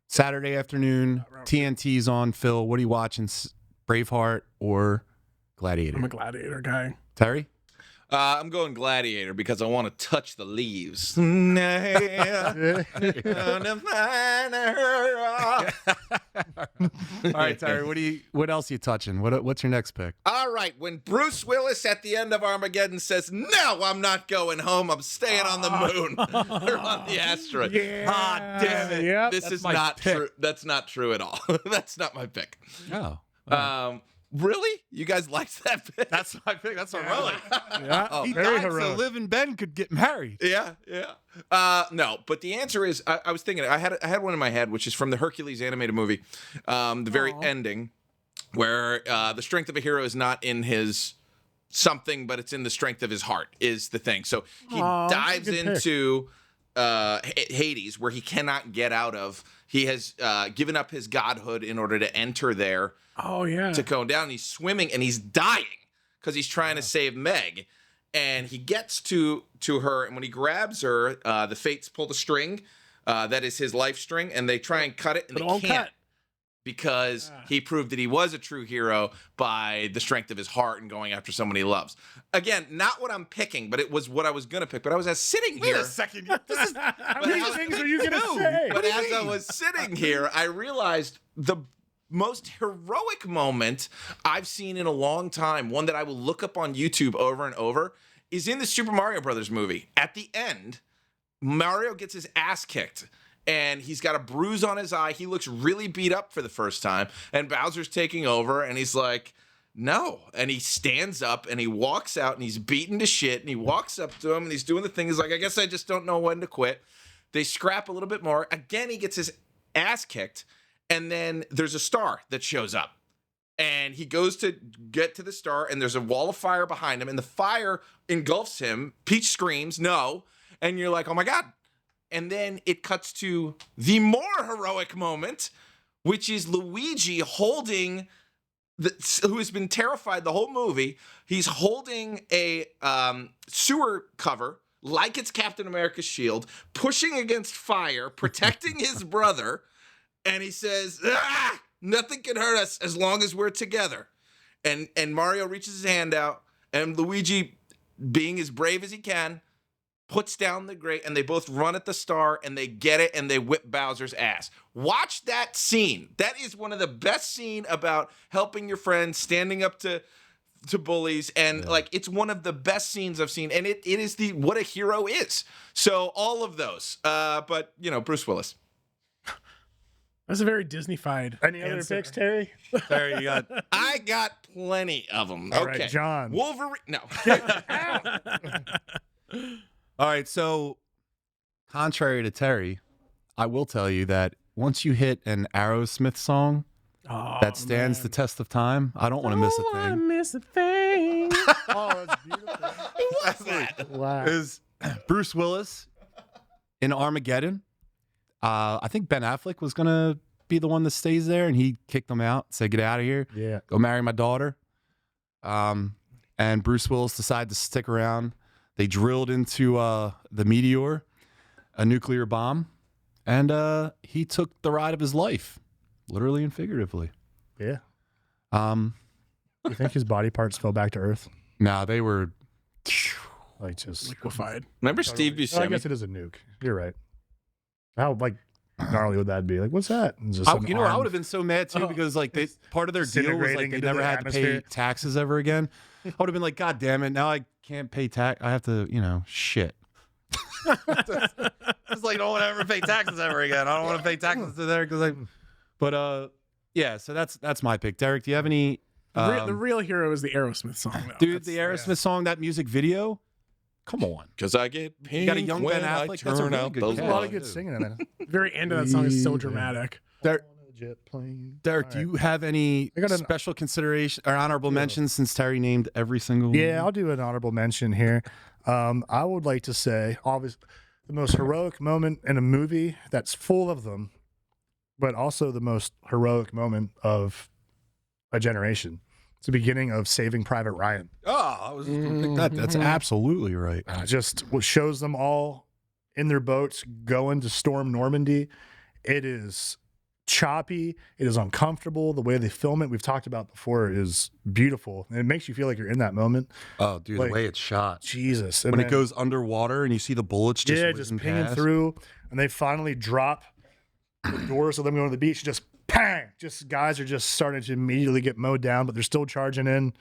Saturday afternoon, TNT's on. Phil, what are you watching? Braveheart or Gladiator? I'm a Gladiator guy. Terry? I'm going Gladiator because I want to touch the leaves. All right, Terry. What else are you touching? What's your next pick? right, when Bruce Willis at the end of Armageddon says, "No, I'm not going home. I'm staying on the moon or on the asteroid." Yeah. Damn it! Yep. This is not true. That's not true at all. That's not my pick. Oh. Really? You guys liked that pick? That's my pick. That's heroic. Yeah, He very died so heroic. Liv and Ben could get married. Yeah. No, but the answer is I was thinking I had one in my head, which is from the Hercules animated movie, the very ending, where the strength of a hero is not in his something, but it's in the strength of his heart is the thing. So he dives good pick. into Hades, where he cannot get out of. He has given up his godhood in order to enter there. Oh yeah. To go down. He's swimming and he's dying because he's trying to save Meg. And he gets to her, and when he grabs her, the Fates pull the string. That is his life string, and they try and cut it, and they can't. Because he proved that he was a true hero by the strength of his heart and going after someone he loves. Again, not what I'm picking, but it was what I was going to pick. But I was sitting here. Wait a second. How many things are you going to say? But as I was sitting here, I realized the most heroic moment I've seen in a long time, one that I will look up on YouTube over and over, is in the Super Mario Brothers movie. At the end, Mario gets his ass kicked. And he's got a bruise on his eye. He looks really beat up for the first time. And Bowser's taking over, and he's like, no. And he stands up, and he walks out, and he's beaten to shit. And he walks up to him, and he's doing the thing. He's like, I guess I just don't know when to quit. They scrap a little bit more. Again, he gets his ass kicked. And then there's a star that shows up. And he goes to get to the star, and there's a wall of fire behind him. And the fire engulfs him. Peach screams, no. And you're like, oh, my God. And then it cuts to the more heroic moment, which is Luigi holding, who has been terrified the whole movie. He's holding a sewer cover like it's Captain America's shield, pushing against fire, protecting his brother. And he says, nothing can hurt us as long as we're together. And Mario reaches his hand out, and Luigi, being as brave as he can, puts down the grate, and they both run at the star, and they get it, and they whip Bowser's ass. Watch that scene. That is one of the best scenes about helping your friends, standing up to bullies, and like it's one of the best scenes I've seen, and it is what a hero is. So all of those, but Bruce Willis. That's a very Disney-fied. Any other picks, Terry? Terry, you got. I got plenty of them. All okay, right, John. Wolverine. No. All right, so contrary to Terry, I will tell you that once you hit an Aerosmith song that stands the test of time, I don't want to miss a thing. Miss a thing. Oh, that's beautiful. What's that? Wow. Is Bruce Willis in Armageddon? I think Ben Affleck was gonna be the one that stays there, and he kicked him out, said, "Get out of here, go marry my daughter." And Bruce Willis decided to stick around. They drilled into the meteor, a nuclear bomb, and he took the ride of his life, literally and figuratively. Yeah. You think his body parts fell back to Earth? Nah, they were like just liquefied. Remember Steve Buscemi? I guess it is a nuke. You're right. How gnarly would that be? Like, what's that? And I would have been so mad too because like part of their deal was like they never had to pay taxes ever again. I would have been like, God damn it! Now I can't pay tax. I have to, shit. It's like I don't want to ever pay taxes ever again. I don't want to pay taxes to there because But yeah. So that's my pick. Derek, do you have any? The real hero is the Aerosmith song, though. Dude. The Aerosmith song, that music video. Come on. Because I get pink. You got a young Ben Affleck. That's a really good. There's a lot of good singing in it. The very end of that song is so dramatic. Derek, do you have any special consideration or honorable mentions since Terry named every single one? Yeah, I'll do an honorable mention here. I would like to say, obviously, the most heroic moment in a movie that's full of them, but also the most heroic moment of a generation. It's the beginning of Saving Private Ryan. Oh, I was going to pick that. That's absolutely right. Just what shows them all in their boats going to storm Normandy. It is choppy. It is uncomfortable. The way they film it, we've talked about before, is beautiful. And it makes you feel like you're in that moment. Oh, dude, the way it's shot. Jesus. And when it goes underwater and you see the bullets just pinging through, and they finally drop the doors of them going to the beach, just bang! Just guys are just starting to immediately get mowed down, but they're still charging in.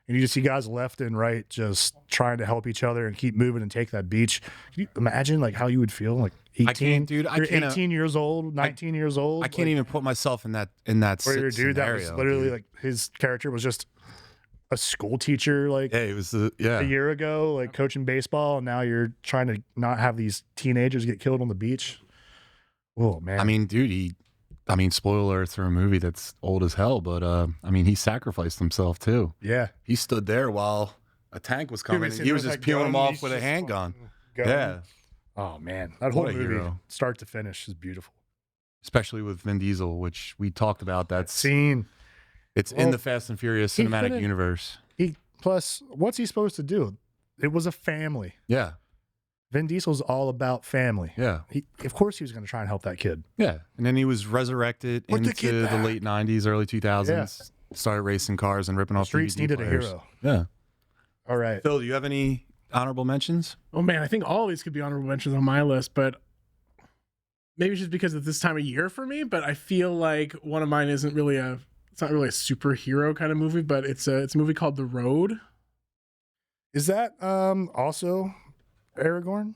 And you just see guys left and right just trying to help each other and keep moving and take that beach. Can you imagine how you would feel? 18, I can't, dude. You're 18 years old, 19 years old. I can't even put myself in that where dude that was literally his character was just a school teacher it was a year ago, coaching baseball, and now you're trying to not have these teenagers get killed on the beach. Oh man. I mean, dude, spoiler alert for a movie that's old as hell, but he sacrificed himself too. Yeah. He stood there while a tank was coming and he was just peeling him off with a handgun. Yeah. Oh man, that whole What a movie, hero. start to finish, is beautiful. Especially with Vin Diesel, which we talked about. That's Scene. It's in Well, the Fast and Furious he cinematic couldn't- universe. Plus, what's he supposed to do? It was a family. Yeah. Vin Diesel's all about family. Yeah. Of course, he was going to try and help that kid. Yeah. And then he was resurrected Put the into kid the back. late 90s, early 2000s. Started racing cars and ripping off Streets DVD needed players. a hero. Yeah. All right. Phil, do you have any honorable mentions? Oh man, I think all of these could be honorable mentions on my list, but maybe it's just because it's this time of year for me. But I feel like one of mine isn't really it's not really a superhero kind of movie, but it's a movie called The Road. Is that also Aragorn?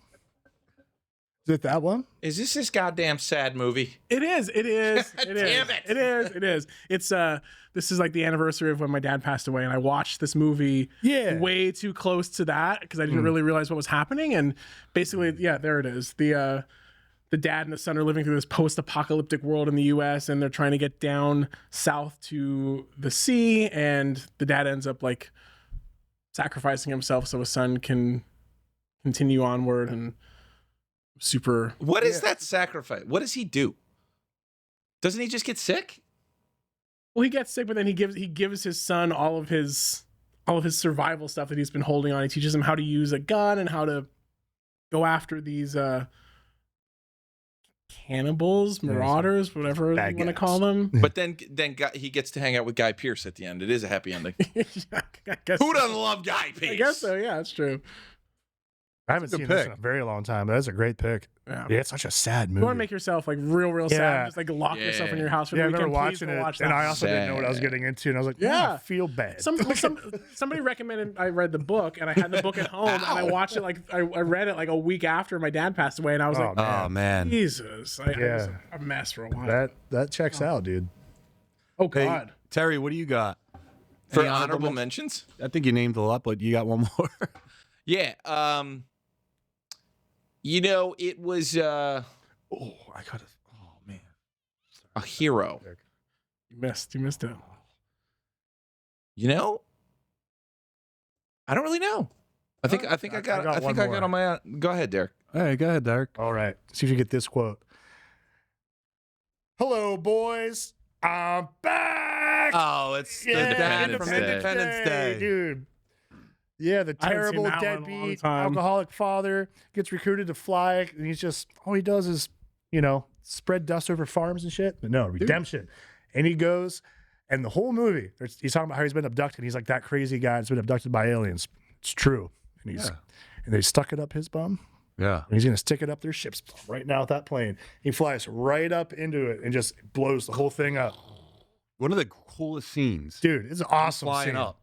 Is it that one? Is this goddamn sad movie? It is. It is. God It damn is. it. It is. It is. It's this is like the anniversary of when my dad passed away, and I watched this movie way too close to that because I didn't really realize what was happening. And basically, yeah, there it is. The dad and the son are living through this post-apocalyptic world in the U.S. and they're trying to get down south to the sea, and the dad ends up like sacrificing himself so his son can continue onward. And super. What is that sacrifice? What does he do? Doesn't he just get sick? Well, he gets sick, but then he gives his son all of his survival stuff that he's been holding on. He teaches him how to use a gun and how to go after these cannibals, marauders, whatever you want to call them. But then he gets to hang out with Guy Pearce at the end. It is a happy ending. Yeah, I guess Who doesn't love Guy Pearce? I guess so. Yeah, that's true. I haven't seen this in a very long time. But that's a great pick. Yeah. It's such a sad movie. You want to make yourself like real sad, just like lock yourself in your house for I the remember weekend. watching Please go it, watch and that. I also didn't know what I was getting into, and I was like, Yeah. I feel bad. Somebody recommended I read the book, and I had the book at home, and I watched it I read it like a week after my dad passed away, and I was like, Oh man. Jesus, I was a mess for a while. That checks out, dude. Oh Hey, God. Terry, what do you got? For Any honorable mentions? I think you named a lot, but you got one more. Yeah. It was I got it. Oh man. a hero. You missed it. I don't really know. I think I got on my. Go ahead, Derek. All right, go ahead, Derek. All right. See if you get this quote. Hello, boys. I'm back. Oh, it's Independence from Day. Independence Day. Dude. Yeah, the I haven't seen terrible that one in a long deadbeat time. alcoholic father gets recruited to fly, and he's just all he does is, spread dust over farms and shit. But no, redemption. And he goes, and the whole movie, he's talking about how he's been abducted. He's like that crazy guy that's been abducted by aliens. It's true. And and they stuck it up his bum. Yeah. And he's gonna stick it up their ship's bum right now with that plane. He flies right up into it and just blows the whole thing up. One of the coolest scenes. Dude, it's an awesome flying scene. up.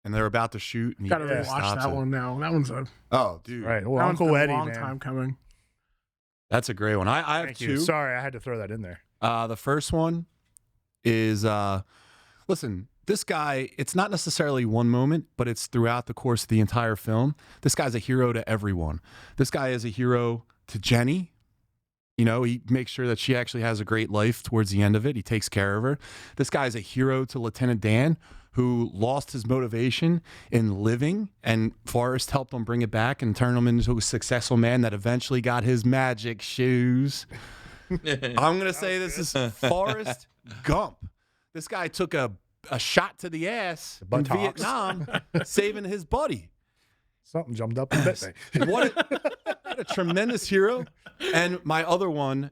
And they're about to shoot. And Gotta he rewatch stops that it. one now. That one's a Oh, dude. Right. Well, that one's Uncle been Eddie, a long man. time coming. That's a great one. I have Thank two. you. Sorry, I had to throw that in there. The first one is listen, this guy, it's not necessarily one moment, but it's throughout the course of the entire film. This guy's a hero to everyone. This guy is a hero to Jenny. He makes sure that she actually has a great life towards the end of it. He takes care of her. This guy's a hero to Lieutenant Dan, who lost his motivation in living, and Forrest helped him bring it back and turn him into a successful man that eventually got his magic shoes. I'm going to say this is Forrest Gump. This guy took a shot to the ass in buttocks. Vietnam, saving his buddy. Something jumped up and bit me. What a tremendous hero. And my other one,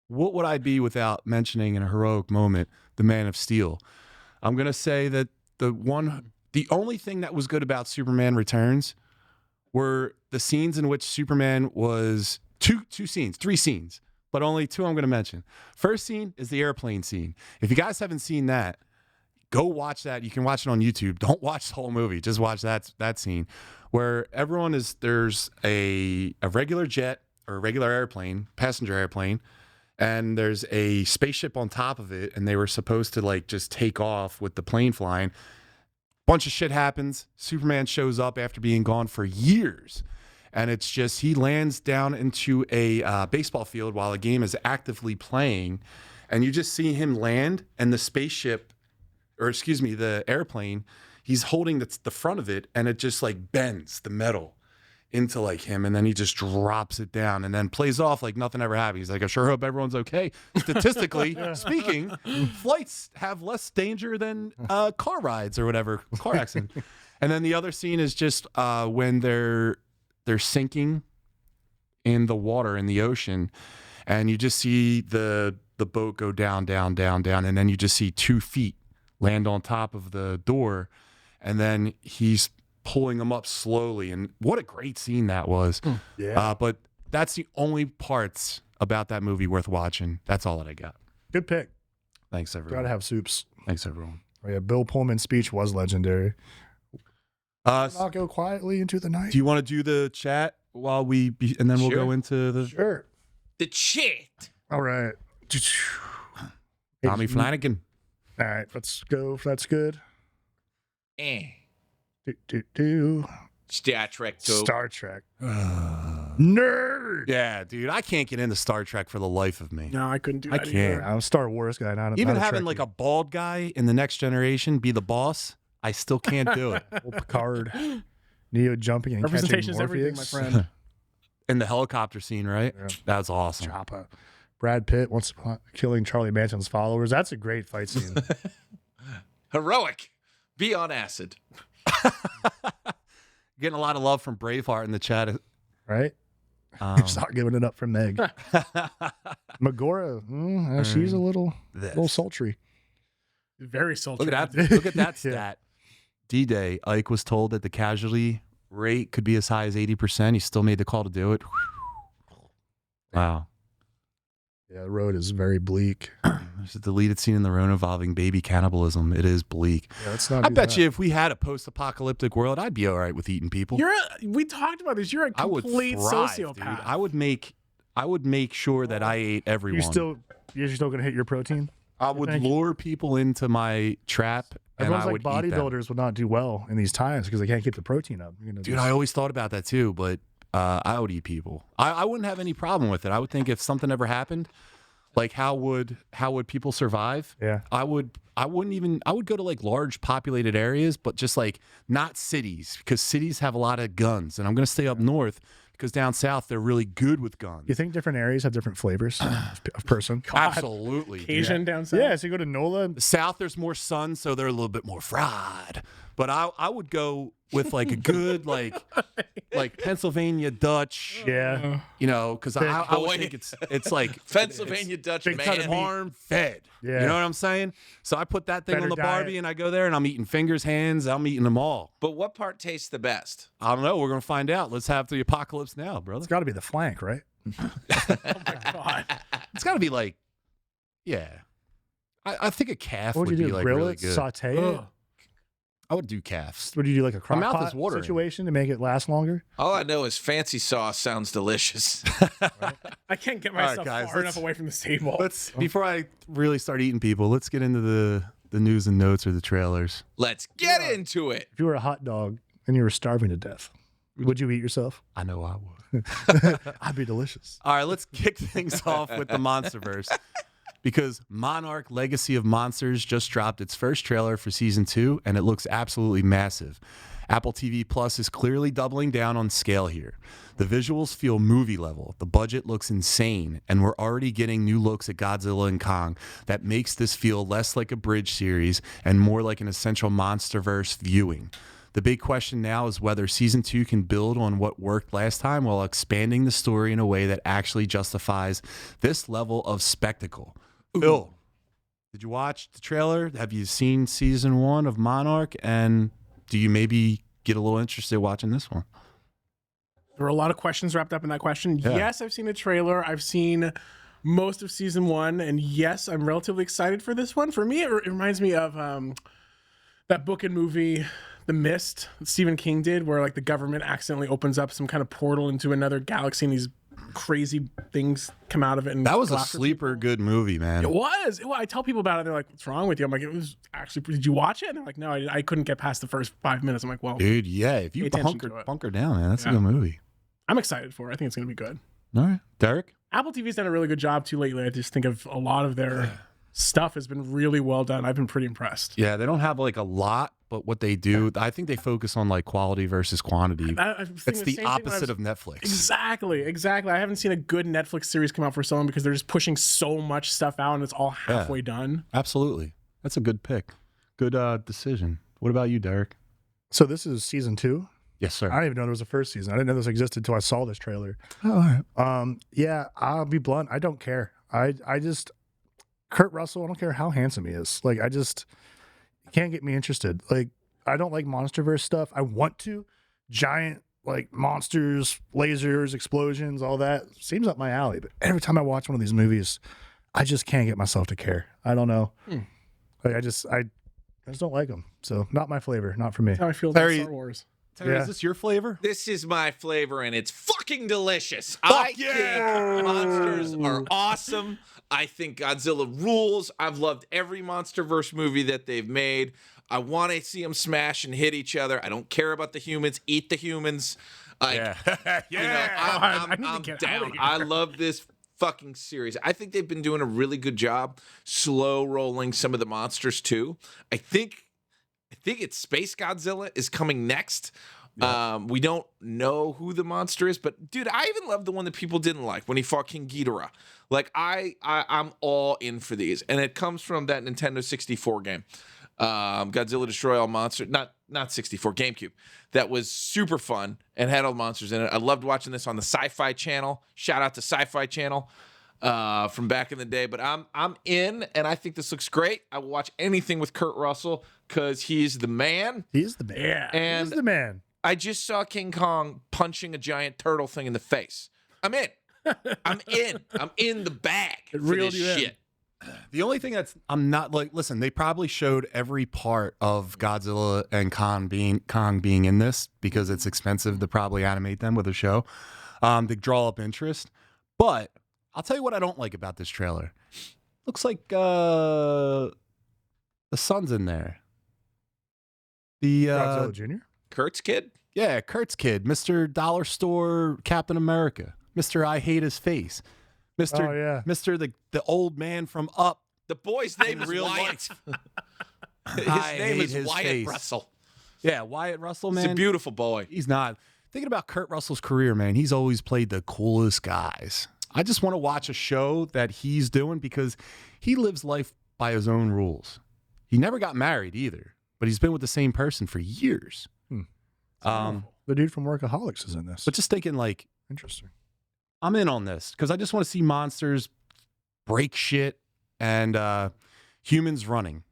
what would I be without mentioning in a heroic moment, the Man of Steel? I'm going to say that the only thing that was good about Superman Returns were the scenes in which Superman was three scenes, but only two I'm going to mention. First scene is the airplane scene. If you guys haven't seen that, go watch that. You can watch it on YouTube. Don't watch the whole movie. Just watch that scene where there's a regular jet or a regular airplane, passenger airplane, and there's a spaceship on top of it, and they were supposed to just take off with the plane flying. Bunch of shit happens. Superman shows up after being gone for years, and it's just he lands down into a baseball field while a game is actively playing, and you just see him land, and the spaceship, the airplane, he's holding the front of it, and it just bends the metal into like him, and then he just drops it down and then plays off like nothing ever happened. He's like, I sure hope everyone's okay. Statistically speaking, flights have less danger than car rides or whatever, car accident. And then the other scene is just when they're sinking in the water in the ocean, and you just see the boat go down, down, down, down, and then you just see 2 feet land on top of the door, and then he's pulling them up slowly. And what a great scene that was. Yeah. But that's the only parts about that movie worth watching. That's all that I got. Good pick. Thanks, everyone. Gotta have soups. Thanks, everyone. Oh, yeah, Bill Pullman's speech was legendary. I'll go quietly into the night. Do you want to do the chat while and then we'll Sure. go into the Sure. The shit. All right. Tommy Flanagan? All right, let's go. That's good. Star Trek 2. Star Trek. Nerd. Yeah, dude, I can't get into Star Trek for the life of me. No, I couldn't do I that. can't. Either. I'm a Star Wars guy. Not Even not having Trekkie. like a bald guy in the Next Generation be the boss, I still can't do it. Old Picard, Neo jumping and Representation catching is everything, my Morpheus. friend. In the helicopter scene, right? Yeah. That's awesome. Choppa. Brad Pitt once killing Charlie Manson's followers. That's a great fight scene. Heroic. Be on acid. Getting a lot of love from Braveheart in the chat. Right? He's not giving it up for Meg. Megora, she's a little sultry. Very sultry. Look at that. Look at that stat. D-Day, Ike was told that the casualty rate could be as high as 80%. He still made the call to do it. Wow. Yeah, the road is very bleak. There's a deleted scene in the road involving baby cannibalism. It is bleak. Yeah, let's not I do bet that. you if we had a post-apocalyptic world, I'd be all right with eating people. We talked about this. You're a complete sociopath. Dude. I would make sure that I ate everyone. You're still gonna hit your protein? I would lure people into my trap, and Everyone's I like would eat them. bodybuilders would not do well in these times because they can't keep the protein up. Dude, I always thought about that too, but I would eat people. I wouldn't have any problem with it. I would think if something ever happened, like how would people survive? Yeah. I would go to like large populated areas, but just like not cities, because cities have a lot of guns, and I'm gonna stay up north because down south they're really good with guns. You think different areas have different flavors of person? Absolutely. Asian down south. Yeah, so you go to NOLA. The south, there's more sun, so they're a little bit more fried. But I would go with like a good like Pennsylvania Dutch. Yeah. You know, because I would think it's like Pennsylvania Dutch big ton of man. meat. farm fed. Yeah. You know what I'm saying? So I put that thing Better on the diet. Barbie, and I go there, and I'm eating fingers, hands. I'm eating them all. But what part tastes the best? I don't know. We're gonna find out. Let's have the apocalypse now, brother. It's got to be the flank, right? Oh my god. It's got to be like, yeah. I think a calf What would would you be do? like Grill really it, good. saute it? Ugh. I would do calves. Would you do like a crock mouth pot is watering. situation to make it last longer? All I know is fancy sauce sounds delicious. I can't get right, myself guys, far let's- enough away from this table. Before I really start eating people, let's get into the news and notes or the trailers. Let's get into it. If you were a hot dog and you were starving to death, would you eat yourself? I know I would. I'd be delicious. All right, let's kick things off with the MonsterVerse. Because Monarch Legacy of Monsters just dropped its first trailer for season 2, and it looks absolutely massive. Apple TV Plus is clearly doubling down on scale here. The visuals feel movie level, the budget looks insane, and we're already getting new looks at Godzilla and Kong that makes this feel less like a bridge series and more like an essential MonsterVerse viewing. The big question now is whether season 2 can build on what worked last time while expanding the story in a way that actually justifies this level of spectacle. Phil, did you watch the trailer? Have you seen season 1 of Monarch? And do you maybe get a little interested watching this one? There were a lot of questions wrapped up in that question. Yeah. Yes, I've seen a trailer. I've seen most of season 1, and yes, I'm relatively excited for this one. For me, it reminds me of that book and movie, The Mist, that Stephen King did, where like the government accidentally opens up some kind of portal into another galaxy, and these crazy things come out of it. And That was a go after sleeper people. good movie, man. It was. I tell people about it. They're like, "What's wrong with you?" I'm like, "It was actually. Did you watch it?" And they're like, "No, I couldn't get past the first 5 minutes." I'm like, "Well, Dude, yeah. If you Pay attention to it. bunker down, man, that's a Yeah. good movie. I'm excited for it. I think it's going to be good." All right. Derek? Apple TV's done a really good job too lately. I just think of a lot of their stuff has been really well done. I've been pretty impressed. Yeah, they don't have like a lot, but what they do, I think they focus on like quality versus quantity. It's the opposite of Netflix. Exactly. I haven't seen a good Netflix series come out for someone because they're just pushing so much stuff out and it's all halfway done. Absolutely. That's a good pick. Good decision. What about you, Derek? So this is season 2. Yes, sir. I didn't even know there was a first season. I didn't know this existed until I saw this trailer. Oh, all right. Yeah, I'll be blunt. I don't care. I just Kurt Russell. I don't care how handsome he is. Like, I just can't get me interested. Like, I don't like MonsterVerse stuff. I want to. Giant like monsters, lasers, explosions, all that seems up my alley. But every time I watch one of these movies, I just can't get myself to care. I don't know. Like, I just don't like them. So not my flavor. Not for me. That's how I feel about Star Wars. Terry, is this your flavor? This is my flavor, and it's fucking delicious. I think monsters are awesome. I think Godzilla rules. I've loved every MonsterVerse movie that they've made. I want to see them smash and hit each other. I don't care about the humans. Eat the humans. I'm down. I love this fucking series. I think they've been doing a really good job slow rolling some of the monsters too. I think it's Space Godzilla is coming next. Yep. We don't know who the monster is, but dude, I even love the one that people didn't like when he fought King Ghidorah. Like I'm all in for these, and it comes from that Nintendo 64 game, Godzilla Destroy All Monsters. Not 64, GameCube. That was super fun and had all the monsters in it. I loved watching this on the Sci-Fi Channel. Shout out to Sci-Fi Channel. From back in the day, but I'm in, and I think this looks great. I will watch anything with Kurt Russell because he's the man. He's the man. Yeah, and he's the man. I just saw King Kong punching a giant turtle thing in the face. I'm in. I'm in the bag for this shit. The only thing I'm not like, listen, they probably showed every part of Godzilla and Kong being in this because it's expensive to probably animate them with a show to draw up interest, but I'll tell you what I don't like about this trailer. Looks like the son's in there. The Godzilla Jr.? Kurt's kid? Yeah, Kurt's kid. Mr. Dollar Store Captain America. Mr. I Hate His Face. Mr. The old man from Up. The boy's name is Wyatt. His name is Wyatt Russell. Yeah, Wyatt Russell, man. He's a beautiful boy. He's not. Thinking about Kurt Russell's career, man, he's always played the coolest guys. I just want to watch a show that he's doing because he lives life by his own rules. He never got married either, but he's been with the same person for years. The dude from Workaholics is in this. But just thinking, like, interesting. I'm in on this because I just want to see monsters break shit and humans running.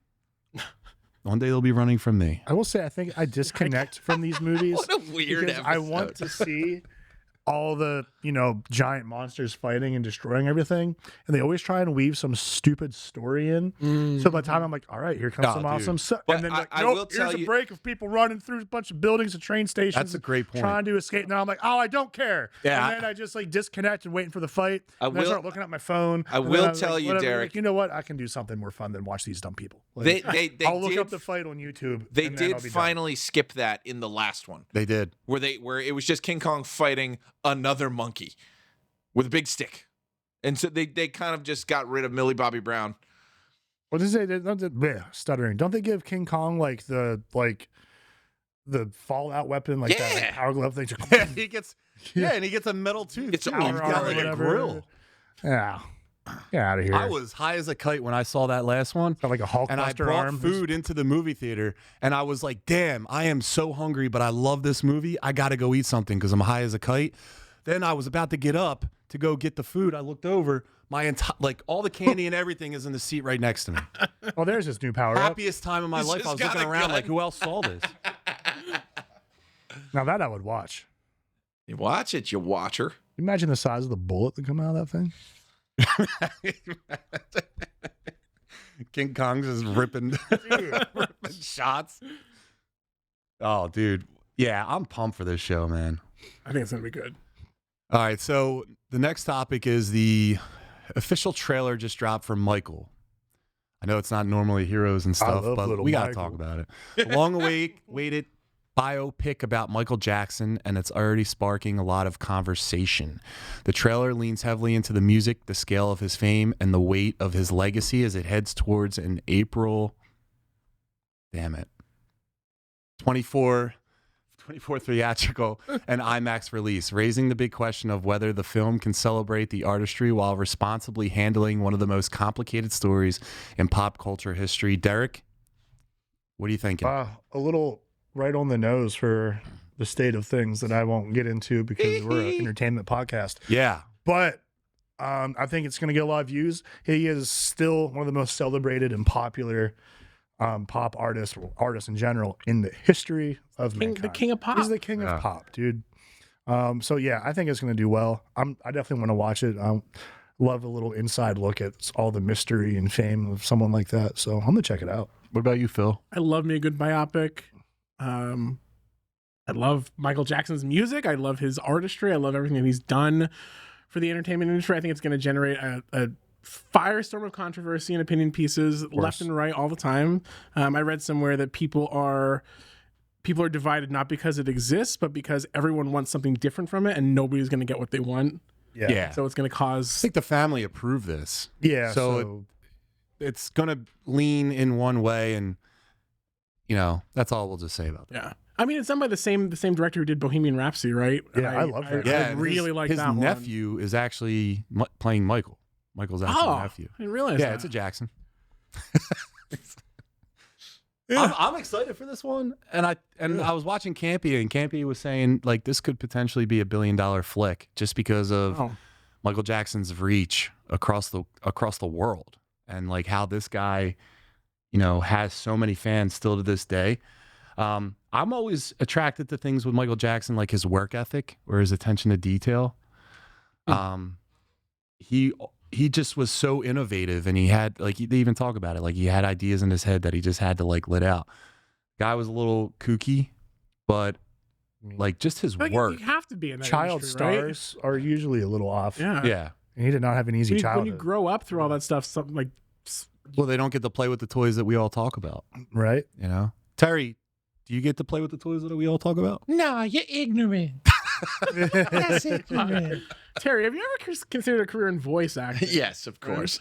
One day they'll be running from me. I will say, I think I disconnect from these movies. What a weird episode. I want to see all the, giant monsters fighting and destroying everything. And they always try and weave some stupid story in. So by the time I'm like, all right, here comes some awesome stuff. And then here's a break of people running through a bunch of buildings and train stations. That's a great point. Trying to escape. Now I'm like, oh, I don't care. Yeah. And then I just disconnect and waiting for the fight. I start looking at my phone. I will tell you, Derek. Like, you know what? I can do something more fun than watch these dumb people. Like, I'll look up the fight on YouTube. They did finally skip that in the last one. They did. Where it was just King Kong fighting another monkey with a big stick. And so they kind of just got rid of Millie Bobby Brown. What is it? Stuttering. Don't they give King Kong the fallout weapon, that power glove thing? He gets and he gets a metal tooth. It's he's got like a grill. Yeah. Get out of here. I was high as a kite when I saw that last one. Got like a Hulkbuster and I brought arm. food into the movie theater, and I was like, damn, I am so hungry, but I love this movie. I got to go eat something because I'm high as a kite. Then I was about to get up to go get the food. I looked over. My entire all the candy and everything is in the seat right next to me. Oh, there's this new power. Happiest time of my life. I was looking around like, who else saw this? Now that I would watch. You watch it, you watcher. Imagine the size of the bullet that come out of that thing. King Kong's just ripping shots. Oh, dude. Yeah, I'm pumped for this show, man. I think it's going to be good. All right, so the next topic is the official trailer just dropped from Michael. I know it's not normally heroes and stuff, but we got to talk about it. The long-awaited biopic about Michael Jackson, and it's already sparking a lot of conversation. The trailer leans heavily into the music, the scale of his fame, and the weight of his legacy as it heads towards an April. Damn it. 24 theatrical and IMAX release, raising the big question of whether the film can celebrate the artistry while responsibly handling one of the most complicated stories in pop culture history. Derek, what are you thinking? A little right on the nose for the state of things that I won't get into because we're an entertainment podcast. Yeah. But I think it's going to get a lot of views. He is still one of the most celebrated and popular pop artists in general in the history of mankind. The king of pop. He's the king of pop, dude. So yeah, I think it's going to do well. I definitely want to watch it. I love a little inside look at all the mystery and fame of someone like that. So I'm going to check it out. What about you, Phil? I love me a good biopic. I love Michael Jackson's music. I love his artistry. I love everything that he's done for the entertainment industry. I think it's going to generate a firestorm of controversy and opinion pieces left and right all the time. I read somewhere that people are divided not because it exists, but because everyone wants something different from it, and nobody's going to get what they want. Yeah. So it's going to cause. I think the family approved this. Yeah. So it's going to lean in one way, and that's all we'll just say about that. Yeah. I mean, it's done by the same director who did Bohemian Rhapsody, right? Yeah, I love that. Yeah, I really like that one. His nephew is actually playing Michael. Michael's actually nephew. I didn't realize that. It's a Jackson. Yeah. I'm excited for this one, and I was watching Campy, and Campy was saying like this could potentially be $1 billion flick just because of Michael Jackson's reach across the world, and like how this guy, has so many fans still to this day. I'm always attracted to things with Michael Jackson, like his work ethic or his attention to detail. He just was so innovative, and he had they even talk about it, like he had ideas in his head that he just had to let out. Guy was a little kooky, but like just his work. You have to be in that Child industry, stars are usually a little off. Yeah. And he did not have an easy childhood. When you grow up through all that stuff, something like. Well, they don't get to play with the toys that we all talk about, right? Terry, do you get to play with the toys that we all talk about? No, you're ignorant. That's ignorant. Terry, have you ever considered a career in voice acting? Yes, of course.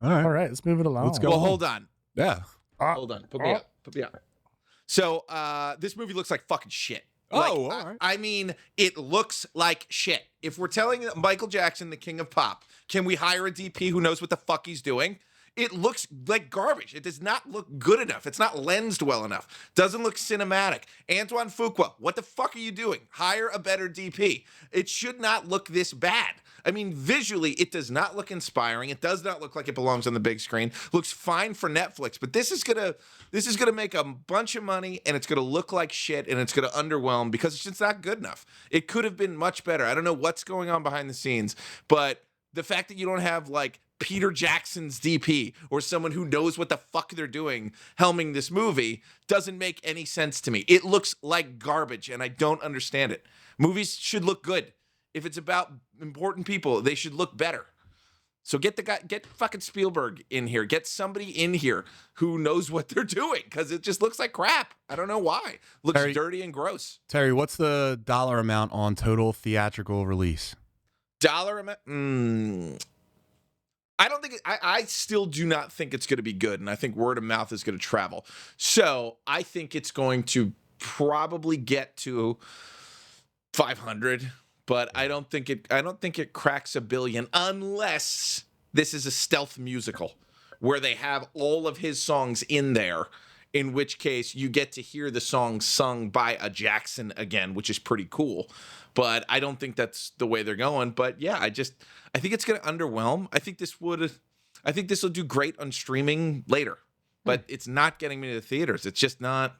All right, let's move it along. Let's go. Well, hold on. Yeah. Hold on. Put me up. So, this movie looks like fucking shit. All right. I mean, it looks like shit. If we're telling Michael Jackson, the king of pop, can we hire a DP who knows what the fuck he's doing? It looks like garbage. It does not look good enough. It's not lensed well enough. Doesn't look cinematic. Antoine Fuqua, what the fuck are you doing? Hire a better DP. It should not look this bad. I mean, visually, it does not look inspiring. It does not look like it belongs on the big screen. Looks fine for Netflix, but this is gonna make a bunch of money, and it's gonna look like shit, and it's gonna underwhelm because it's just not good enough. It could have been much better. I don't know what's going on behind the scenes, but the fact that you don't have like Peter Jackson's DP or someone who knows what the fuck they're doing helming this movie doesn't make any sense to me. It looks like garbage, and I don't understand it. Movies should look good. If it's about important people, they should look better. So get fucking Spielberg in here. Get somebody in here who knows what they're doing, because it just looks like crap. I don't know why. Looks dirty and gross. Terry, what's the dollar amount on total theatrical release? Dollar amount? I don't think I still do not think it's going to be good, and I think word of mouth is going to travel. So I think it's going to probably get to 500, but I don't think it cracks $1 billion unless this is a stealth musical where they have all of his songs in there, in which case you get to hear the song sung by a Jackson again, which is pretty cool. But I don't think that's the way they're going. But yeah, I think it's going to underwhelm. I think this will do great on streaming later, but it's not getting me to the theaters. It's just not.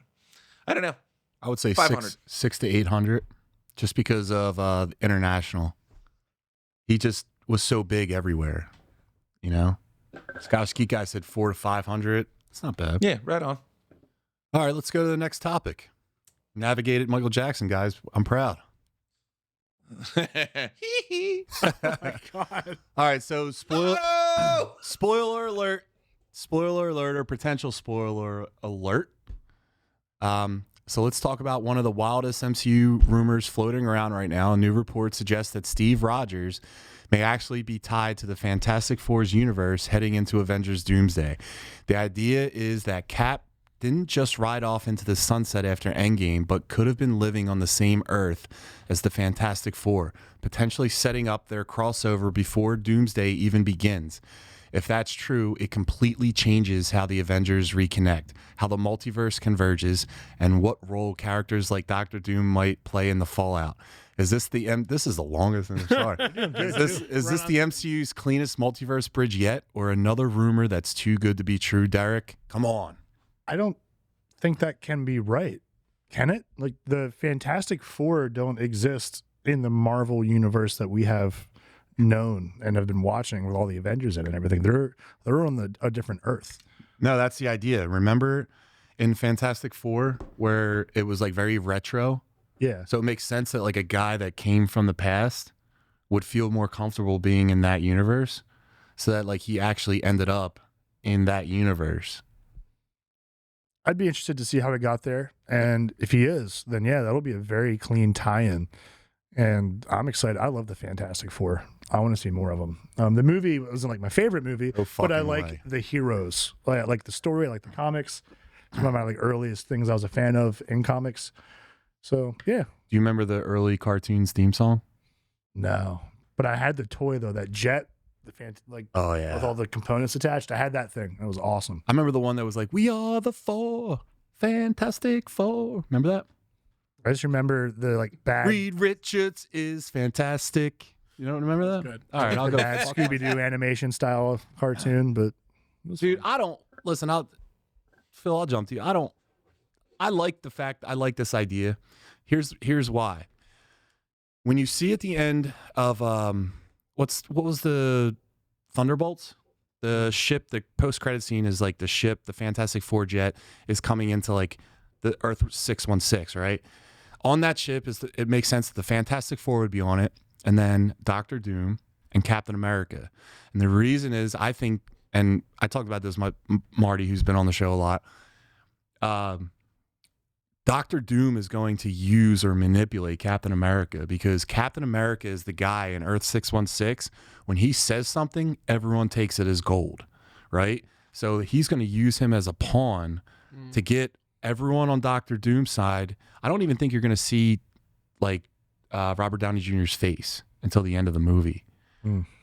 I don't know. I would say 500. 600 to 800, just because of international. He just was so big everywhere, Scottish Geek Guy said 400 to 500. It's not bad. Yeah, right on. All right, let's go to the next topic. Navigated Michael Jackson, guys. I'm proud. Oh my God. All right, so spoiler alert or potential spoiler alert. So let's talk about one of the wildest MCU rumors floating around right now. A new report suggests that Steve Rogers may actually be tied to the Fantastic Four's universe heading into Avengers Doomsday. The idea is that Cap, didn't just ride off into the sunset after Endgame, but could have been living on the same Earth as the Fantastic Four, potentially setting up their crossover before Doomsday even begins. If that's true, it completely changes how the Avengers reconnect, how the multiverse converges, and what role characters like Doctor Doom might play in the fallout. Is this the This is the longest in the chart. Is this the MCU's cleanest multiverse bridge yet, or another rumor that's too good to be true? Derek, come on. I don't think that can be right. Can it? Like, the Fantastic Four don't exist in the Marvel universe that we have known and have been watching with all the Avengers in and everything. They're on a different Earth. No, that's the idea. Remember in Fantastic Four where it was like very retro? Yeah. So it makes sense that like a guy that came from the past would feel more comfortable being in that universe, so that like he actually ended up in that universe. I'd be interested to see how it got there. And if he is, then yeah, that'll be a very clean tie-in. And I'm excited. I love the Fantastic Four. I want to see more of them. The movie wasn't like my favorite movie, but I like the heroes. I like the story. I like the comics. It's one of my like earliest things I was a fan of in comics. So yeah. Do you remember the early cartoons theme song? No, but I had the toy though. That jet, oh yeah, with all the components attached. I had that thing. It was awesome. I remember the one that was like, "We are the Four, Fantastic Four." Remember that? I just remember the like bad. Reed Richards is fantastic. You don't remember that? Good. All right, I'll go. Bad Scooby Doo animation style of cartoon, but dude, I don't listen. Phil, I'll jump to you. I like the fact. I like this idea. Here's why. When you see at the end of what was the Thunderbolts? The ship, the post-credit scene is like the ship, the Fantastic Four jet is coming into like the Earth 616, right? On that ship it makes sense that the Fantastic Four would be on it, and then Doctor Doom and Captain America. And the reason is, I think, and I talked about this with Marty, who's been on the show a lot. Doctor Doom is going to use or manipulate Captain America, because Captain America is the guy in Earth 616. When he says something, everyone takes it as gold, right? So he's going to use him as a pawn to get everyone on Doctor Doom's side. I don't even think you're going to see like Robert Downey Jr.'s face until the end of the movie.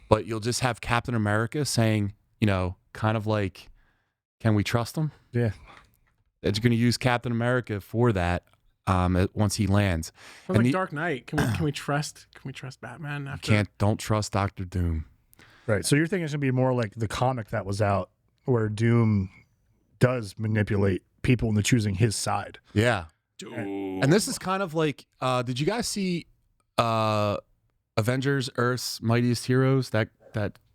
But you'll just have Captain America saying, kind of like, can we trust him? Yeah. It's going to use Captain America for that once he lands. Sounds like Dark Knight. Can we trust Batman? After? Don't trust Doctor Doom. Right. So you're thinking it's going to be more like the comic that was out, where Doom does manipulate people into choosing his side. Yeah. And this is kind of like, did you guys see Avengers: Earth's Mightiest Heroes? That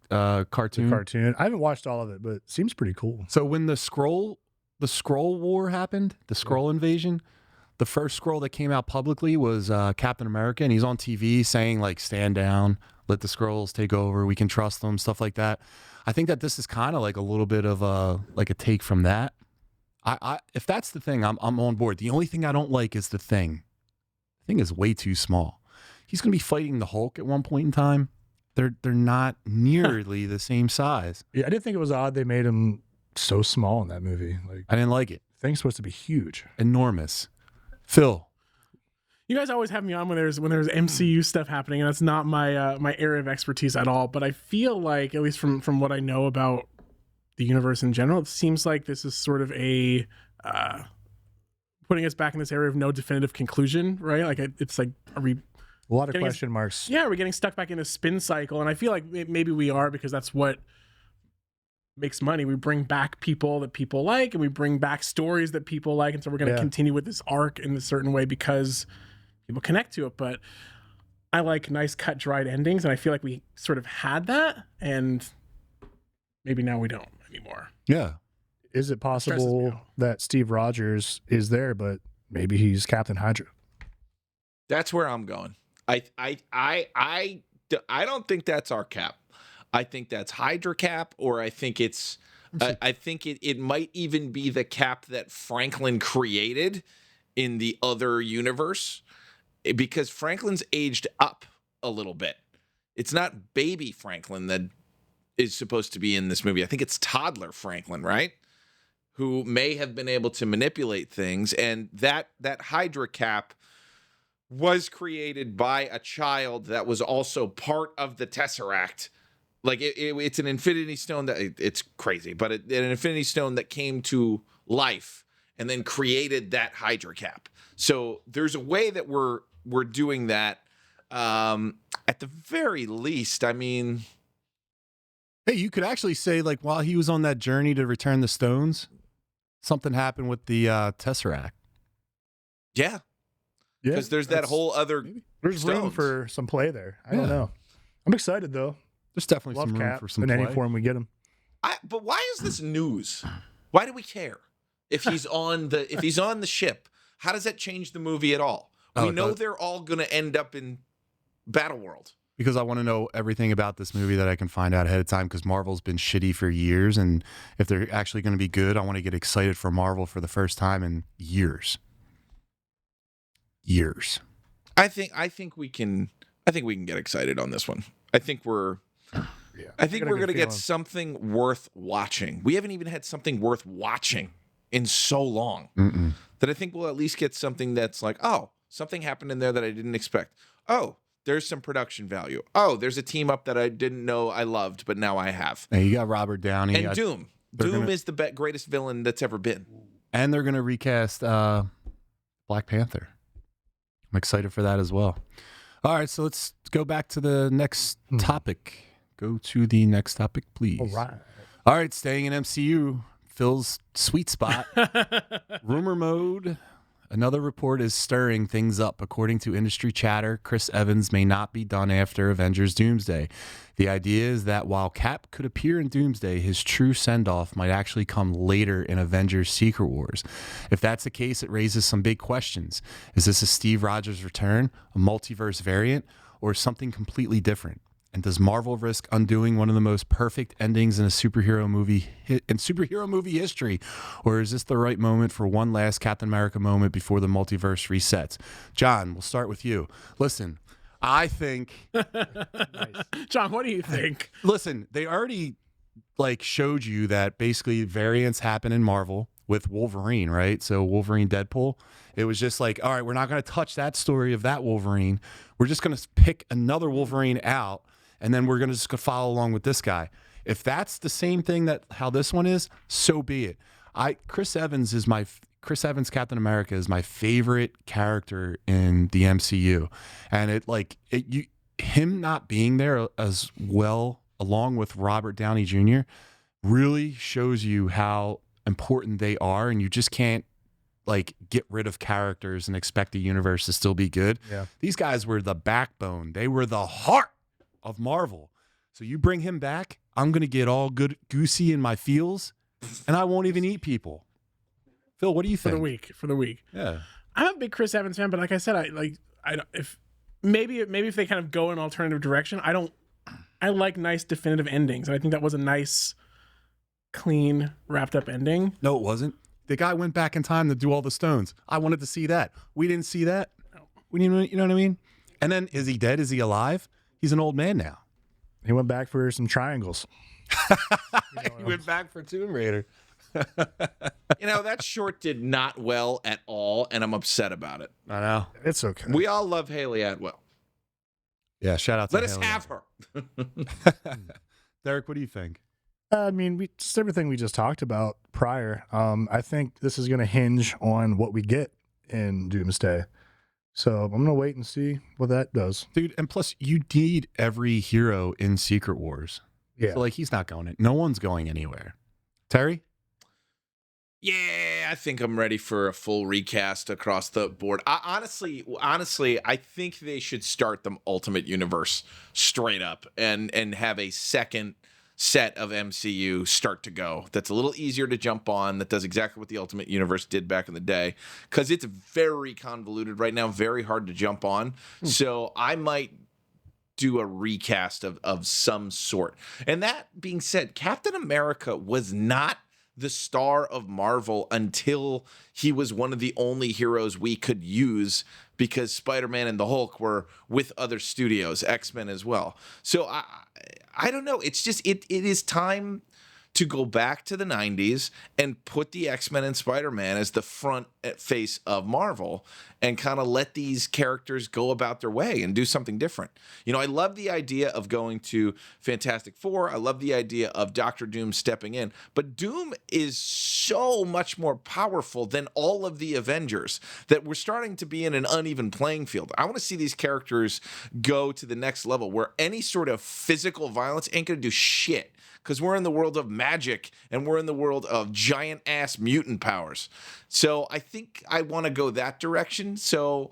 cartoon. The cartoon. I haven't watched all of it, but it seems pretty cool. So when the Skrull War happened, the Skrull invasion, the first Skrull that came out publicly was Captain America, and he's on TV saying like, "Stand down, let the Skrulls take over. We can trust them," stuff like that. I think that this is kind of like a little bit of a take from that. If that's the thing, I'm on board. The only thing I don't like is the Thing. The Thing is way too small. He's going to be fighting the Hulk at one point in time. They're not nearly the same size. Yeah, I didn't think it was odd they made him so small in that movie. Like, I didn't like it. Thing's supposed to be huge, enormous. Phil, you guys always have me on when there's MCU stuff happening, and that's not my my area of expertise at all. But I feel like, at least from what I know about the universe in general, it seems like this is sort of a putting us back in this area of no definitive conclusion, right? Like it's like, are we? A lot of question marks. Yeah, we're getting stuck back in a spin cycle, and I feel like maybe we are, because that's what makes money. We bring back people that people like, and we bring back stories that people like, and so we're going to continue with this arc in a certain way because people connect to it. But I like nice cut dried endings, and I feel like we sort of had that, and maybe now we don't anymore. Yeah. Is it possible that Steve Rogers is there, but maybe he's Captain Hydra? That's where I'm going. I don't think that's our Cap. I think that's Hydra Cap, or I think it's I think it might even be the Cap that Franklin created in the other universe, because Franklin's aged up a little bit. It's not baby Franklin that is supposed to be in this movie. I think it's toddler Franklin, right? who may have been able to manipulate things, and that Hydra cap was created by a child that was also part of the Tesseract. Like it's an Infinity Stone that it's crazy, but an Infinity Stone that came to life and then created that Hydra cap. So there's a way that we're doing that. At the very least, I mean, hey, you could actually say, like, while he was on that journey to return the stones, something happened with the Tesseract. Yeah. Because there's that whole other. There's room for some play there. I don't know. I'm excited though. There's definitely some room for some play. In any form we get him. But why is this news? Why do we care if he's on the ship? How does that change the movie at all? We know they're all going to end up in Battleworld. Because I want to know everything about this movie that I can find out ahead of time, because Marvel's been shitty for years, and if they're actually going to be good, I want to get excited for Marvel for the first time in years. I think we can get excited on this one. I think we're going to get something worth watching. We haven't even had something worth watching in so long that I think we'll at least get something that's like, oh, something happened in there that I didn't expect. Oh, there's some production value. Oh, there's a team up that I didn't know I loved, but now I have. And you got Robert Downey. And Doom. Doom is the greatest villain that's ever been. And they're going to recast Black Panther. I'm excited for that as well. All right, so let's go back to the next topic. Go to the next topic, please. All right, staying in MCU, Phil's sweet spot. Rumor mode. Another report is stirring things up. According to industry chatter, Chris Evans may not be done after Avengers Doomsday. The idea is that while Cap could appear in Doomsday, his true send-off might actually come later in Avengers Secret Wars. If that's the case, it raises some big questions. Is this a Steve Rogers return, a multiverse variant, or something completely different? And does Marvel risk undoing one of the most perfect endings in a superhero movie history, or is this the right moment for one last Captain America moment before the multiverse resets? John, we'll start with you. Listen, I think. John, what do you think? Listen, they already showed you that basically variants happen in Marvel with Wolverine, right? So Wolverine, Deadpool. It was just like, all right, we're not going to touch that story of that Wolverine. We're just going to pick another Wolverine out. And then we're going to just follow along with this guy. If that's the same thing how this one is, so be it. Chris Evans Captain America is my favorite character in the MCU, and him not being there as well, along with Robert Downey Jr., really shows you how important they are, and you just can't get rid of characters and expect the universe to still be good. Yeah. These guys were the backbone. They were the heart of Marvel. So you bring him back, I'm going to get all good goosey in my feels, and I won't even eat people. Phil, what do you think? For the week. Yeah. I'm a big Chris Evans fan, but like I said, if they kind of go in an alternative direction, I like nice definitive endings. And I think that was a nice, clean, wrapped up ending. No, it wasn't. The guy went back in time to do all the stones. I wanted to see that. We didn't see that. You know what I mean? And then, is he dead? Is he alive? He's an old man now. He went back for some triangles. He went back for Tomb Raider. That short did not well at all, and I'm upset about it. I know. It's okay. We all love Haley Atwell. Yeah, shout out to Let Haley. us have her. Derek, what do you think? I mean, just everything we just talked about prior. I think this is going to hinge on what we get in Doomsday. So I'm going to wait and see what that does. Dude, and plus you need every hero in Secret Wars. Yeah. So he's not going in. No one's going anywhere. Terry? Yeah, I think I'm ready for a full recast across the board. Honestly, I think they should start the Ultimate Universe straight up and have a second set of MCU start to go. That's a little easier to jump on. That does exactly what the Ultimate Universe did back in the day, because it's very convoluted right now, very hard to jump on. So I might do a recast of some sort. And that being said, Captain America was not the star of Marvel until he was one of the only heroes we could use, because Spider-Man and the Hulk were with other studios, X-Men as well. So I don't know. It's just it is time to go back to the 90s and put the X-Men and Spider-Man as the front face of Marvel and kind of let these characters go about their way and do something different. You know, I love the idea of going to Fantastic Four. I love the idea of Doctor Doom stepping in. But Doom is so much more powerful than all of the Avengers that we're starting to be in an uneven playing field. I want to see these characters go to the next level where any sort of physical violence ain't going to do shit. Because we're in the world of magic and we're in the world of giant ass mutant powers. So I think I want to go that direction. So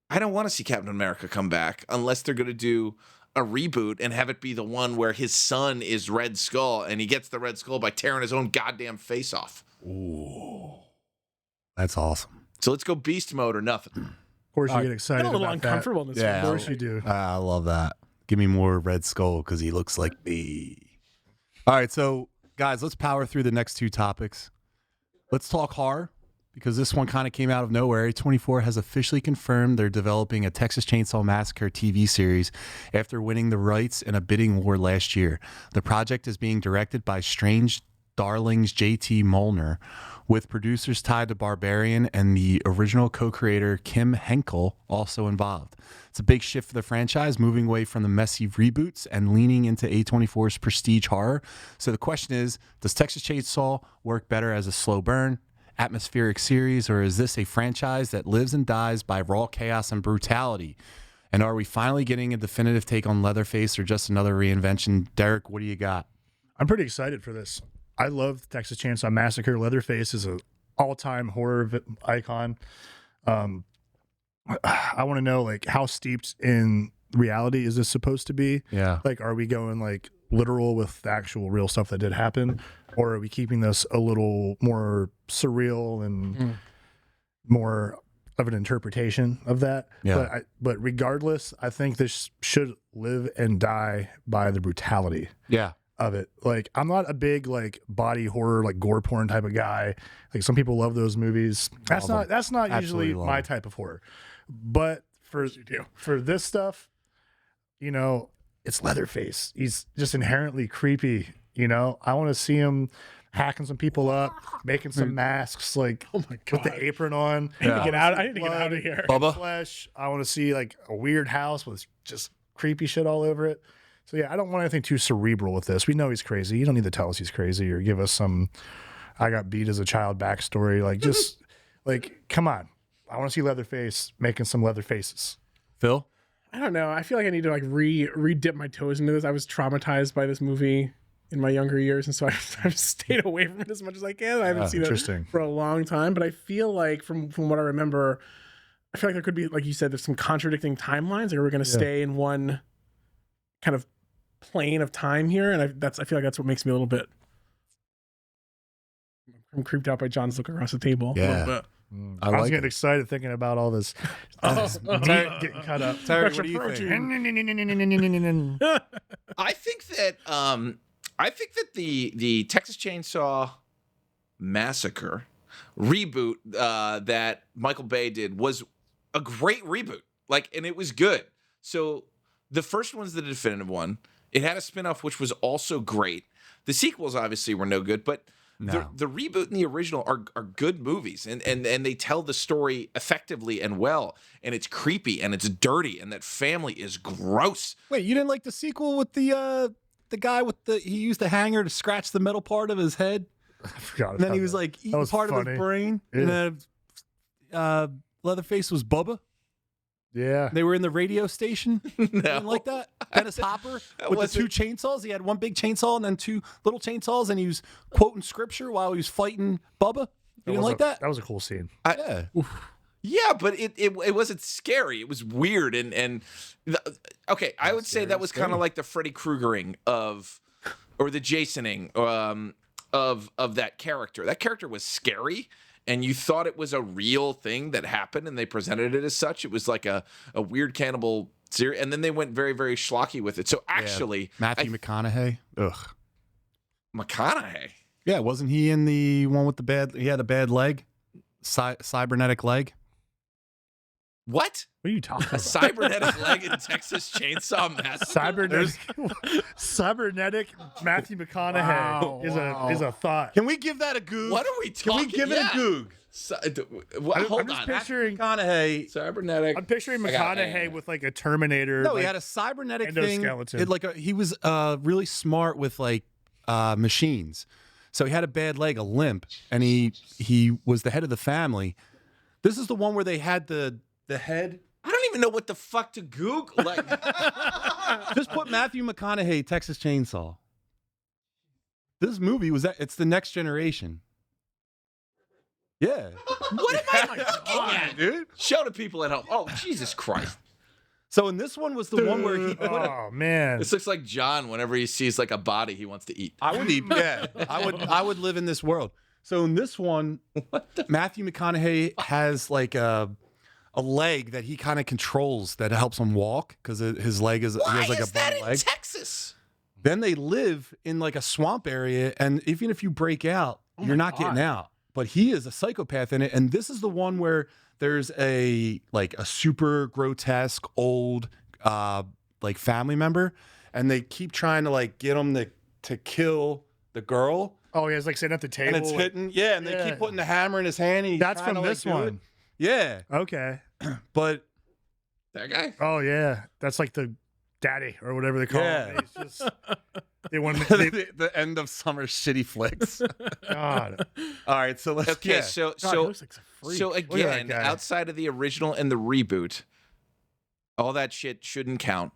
I don't want to see Captain America come back unless they're going to do a reboot and have it be the one where his son is Red Skull and he gets the Red Skull by tearing his own goddamn face off. Ooh, that's awesome. So let's go beast mode or nothing. Of course, you get excited. I'm a little about uncomfortable in this Yeah, Of course, you do. I love that. Give me more Red Skull because he looks like me. All right, so guys, let's power through the next two topics. Let's talk horror because this one kind of came out of nowhere. A24 has officially confirmed they're developing a Texas Chainsaw Massacre TV series after winning the rights in a bidding war last year. The project is being directed by Strange Darling's JT Molnar, with producers tied to Barbarian and the original co-creator Kim Henkel also involved. It's a big shift for the franchise, moving away from the messy reboots and leaning into A24's prestige horror. So the question is, does Texas Chainsaw work better as a slow burn, atmospheric series, or is this a franchise that lives and dies by raw chaos and brutality? And are we finally getting a definitive take on Leatherface or just another reinvention? Derek, what do you got? I'm pretty excited for this. I love Texas Chainsaw Massacre. Leatherface is an all-time horror icon. I want to know, like, how steeped in reality is this supposed to be? Yeah. Like, are we going, like, literal with the actual real stuff that did happen? Or are we keeping this a little more surreal and more of an interpretation of that? Yeah. But regardless, I think this should live and die by the brutality. Yeah. Of it. Like, I'm not a big like body horror, like gore porn type of guy. Like, some people love those movies. That's not usually my type of horror. But for this stuff, you know, it's Leatherface. He's just inherently creepy. You know, I want to see him hacking some people up, making some masks, like, Oh my with god! the apron on. I need to get out of here. Bubba? Flesh. I want to see like a weird house with just creepy shit all over it. So yeah, I don't want anything too cerebral with this. We know he's crazy. You don't need to tell us he's crazy or give us some I got beat as a child backstory. Like, just like, come on. I want to see Leatherface making some leather faces. Phil? I don't know. I feel like I need to like re-dip my toes into this. I was traumatized by this movie in my younger years, and so I've stayed away from it as much as I can. I haven't seen it for a long time, but I feel like from what I remember, I feel like there could be, like you said, there's some contradicting timelines. Like, we're going to stay in one kind of plane of time here, and I feel like that's what makes me a little bit. I'm creeped out by John's look across the table. Yeah. A little bit. I was getting excited thinking about all this, this meat getting cut up. Terry, what do you think? I think that the Texas Chainsaw Massacre reboot that Michael Bay did was a great reboot. Like, and it was good. So the first one's the definitive one. It had a spinoff which was also great. The sequels obviously were no good, but the reboot and the original are good movies, and they tell the story effectively and well, and it's creepy and it's dirty, and that family is gross. Wait, you didn't like the sequel with the guy with he used the hanger to scratch the metal part of his head? I forgot. And then he was like eating part of his brain. Yeah. And then Leatherface was Bubba. Yeah. They were in the radio station. No. You didn't like that? Dennis Hopper with the two chainsaws. He had one big chainsaw and then two little chainsaws, and he was quoting scripture while he was fighting Bubba. You didn't like that? That was a cool scene. Yeah, but it wasn't scary. It was weird okay. I would say that was kind of like the Freddy Kruegering or the Jasoning of that character. That character was scary, and you thought it was a real thing that happened, and they presented it as such. It was like a weird cannibal series, and then they went very, very schlocky with it. So actually, Matthew McConaughey. Ugh. McConaughey. Yeah, wasn't he in the one with the bad? He had a bad leg, cybernetic leg. What? What are you talking A about? cybernetic leg in Texas Chainsaw Massacre? Cybernetic Matthew McConaughey is a thought. Can we give that a goog? What are we talking? Can we give it a goog? Hold I'm just on. picturing McConaughey. Cybernetic. I'm picturing McConaughey with like a Terminator. No, like, he had a cybernetic thing. endoskeleton. He was really smart with like machines. So he had a bad leg, a limp, and he was the head of the family. This is the one where they had the head. I don't even know what the fuck to Google. Like, Just put Matthew McConaughey, Texas Chainsaw. This movie it's the next generation. Yeah. what am I looking at, dude? Show the people at home. Oh, Jesus Christ. So in this one was the one where he put Oh man. This looks like John whenever he sees like a body he wants to eat. I would eat. Yeah, I would live in this world. So in this one, Matthew McConaughey has like a leg that he kind of controls that helps him walk because his leg is Why he has like is a that bum in leg. Texas? Then they live in like a swamp area, and even if you break out, you're not getting out. But he is a psychopath in it, and this is the one where there's a super grotesque old like family member, and they keep trying to like get him to kill the girl. Oh, he was like sitting at the table. And it's hitting, yeah, and they keep putting the hammer in his hand. And he's That's trying from to, this like, do one. it. Yeah, Okay. but That guy? Oh yeah, that's like the daddy or whatever they call Yeah. him. He's just they want to. the end of summer shitty flicks. God. All right, so let's Okay, yeah. so God, he so looks like a freak. so Look at that again, guy. outside of the original and the reboot, all that shit shouldn't count.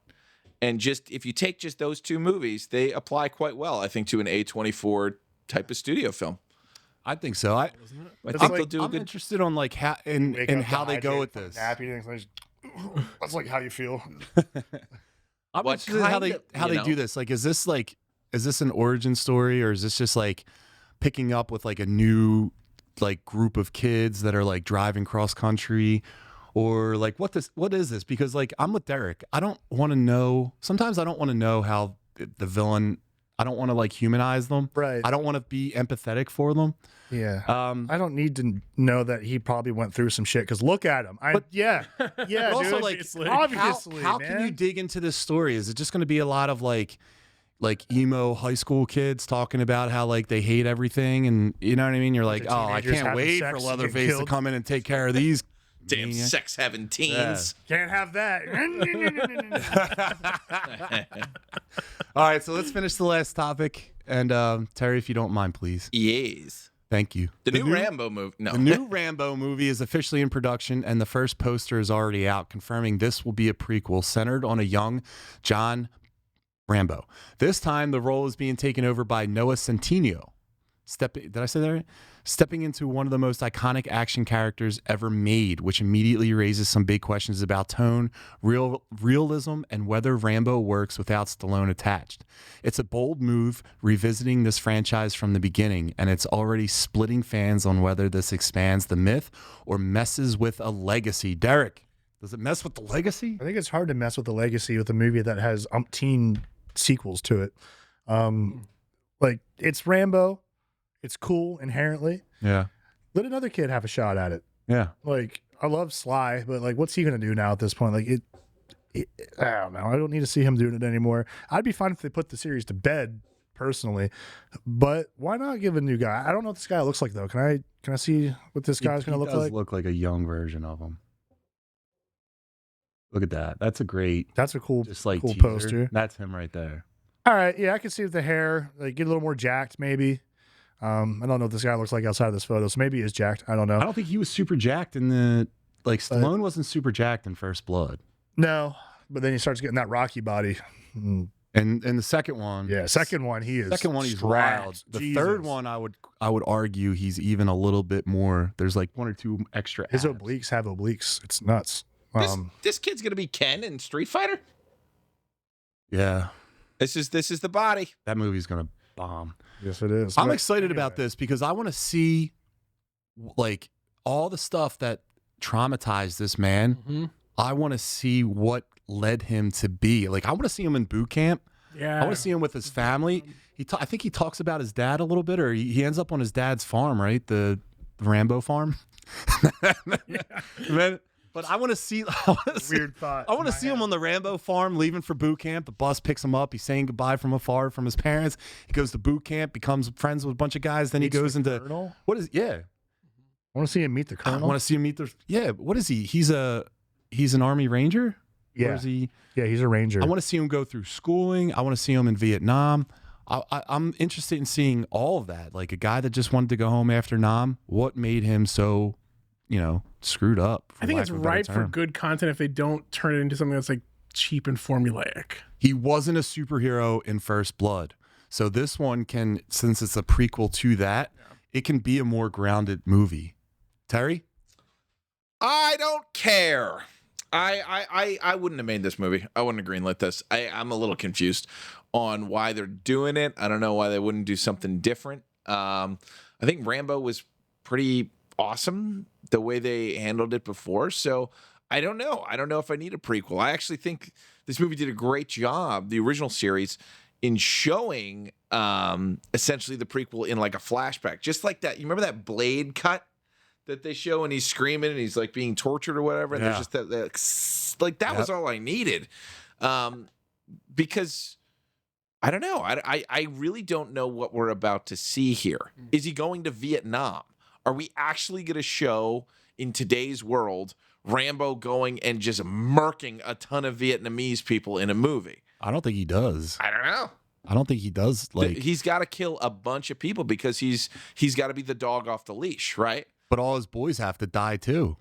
And just if you take just those two movies, they apply quite well, I think, to an A24 type of studio film. I think so. I think like- they'll do a I'm good. interested on like how and Wake and up how they go with dehydrated, this. fucking nappy, that's like how you feel. I'm What interested in how kind of, they do this. Like, is this an origin story, or is this just like picking up with like a new like group of kids that are like driving cross country, or like what is this? Because like I'm with Derek. I don't want to know. Sometimes I don't want to know how the villain. I don't want to like humanize them. Right. I don't want to be empathetic for them. Yeah. I don't need to know that he probably went through some shit because look at him. Yeah, But also, dude. like, obviously, how man. can you dig into this story? Is it just going to be a lot of like emo high school kids talking about how like they hate everything, and you know what I mean? You're like, The oh, I teenagers can't having wait sex for and get Leatherface to killed. come in and take care of these. Damn maniacs. sex having teens. Can't have that. All right, so let's finish the last topic. And Terry, if you don't mind, please. Yes. Thank you. The new Rambo movie. No. The new Rambo movie is officially in production, and the first poster is already out, confirming this will be a prequel centered on a young John Rambo. This time, the role is being taken over by Noah Centineo. Did I say that right? Stepping into one of the most iconic action characters ever made, which immediately raises some big questions about tone, realism, and whether Rambo works without Stallone attached. It's a bold move, revisiting this franchise from the beginning, and it's already splitting fans on whether this expands the myth or messes with a legacy. Derek, does it mess with the legacy? I think it's hard to mess with the legacy with a movie that has umpteen sequels to it. Like, it's Rambo. It's cool inherently. Yeah. Let another kid have a shot at it. Yeah. Like, I love Sly, but like, what's he gonna do now at this point? Like, I don't know. I don't need to see him doing it anymore. I'd be fine if they put the series to bed, personally, but why not give a new guy? I don't know what this guy looks like though. Can I see what this guy's gonna look like? Look like a young version of him. Look at that. That's a great, That's a cool, just like cool teaser. poster. That's him right there. All right, yeah, I can see with the hair, like get a little more jacked, maybe. I don't know what this guy looks like outside of this photo, so maybe he is jacked. I don't know. I don't think he was super jacked in the Stallone wasn't super jacked in First Blood. No, but then he starts getting that Rocky body. And the second one, Second one he's he's strapped. wild. The Jesus. third one, I would argue he's even a little bit more. There's like one or two extra. His abs. obliques have obliques. It's nuts. This kid's gonna be Ken in Street Fighter. Yeah, This is the body. that movie's gonna bomb. Yes, it is. I'm But excited about anyway. this because I want to see like all the stuff that traumatized this man. Mm-hmm. I want to see what led him to be like. I want to see him in boot camp. Yeah. I want to see him with his family. I think he talks about his dad a little bit, or he ends up on his dad's farm, right? The Rambo farm. But But I want to see. Weird thought. I want to see him on the Rambo farm, leaving for boot camp. The bus picks him up. He's saying goodbye from afar from his parents. He goes to boot camp, becomes friends with a bunch of guys. Then he goes into Colonel? what is? Yeah, I want to see him meet the I colonel. want to see him meet the. Yeah, what is he? He's an Army Ranger. Yeah. Or is he? Yeah, he's a ranger. I want to see him go through schooling. I want to see him in Vietnam. I'm interested in seeing all of that. Like a guy that just wanted to go home after Nam. What made him so, screwed up? I think it's ripe for good content if they don't turn it into something that's like cheap and formulaic. He wasn't a superhero in First Blood. So this one can, since it's a prequel to that, it can be a more grounded movie. Terry? I don't care. I wouldn't have made this movie. I wouldn't have greenlit this. I'm a little confused on why they're doing it. I don't know why they wouldn't do something different. I think Rambo was pretty awesome the way they handled it before. So I don't know. I don't know if I need a prequel. I actually think this movie did a great job, the original series, in showing essentially the prequel in like a flashback. Just like that. You remember that Blade cut that they show and he's screaming and he's like being tortured or whatever. And there's just that was all I needed. Because I don't know. I really don't know what we're about to see here. Is he going to Vietnam? Are we actually going to show in today's world Rambo going and just murking a ton of Vietnamese people in a movie? I don't think he does. I don't know. I don't think he does. Like he's got to kill a bunch of people because he's got to be the dog off the leash, right? But all his boys have to die too,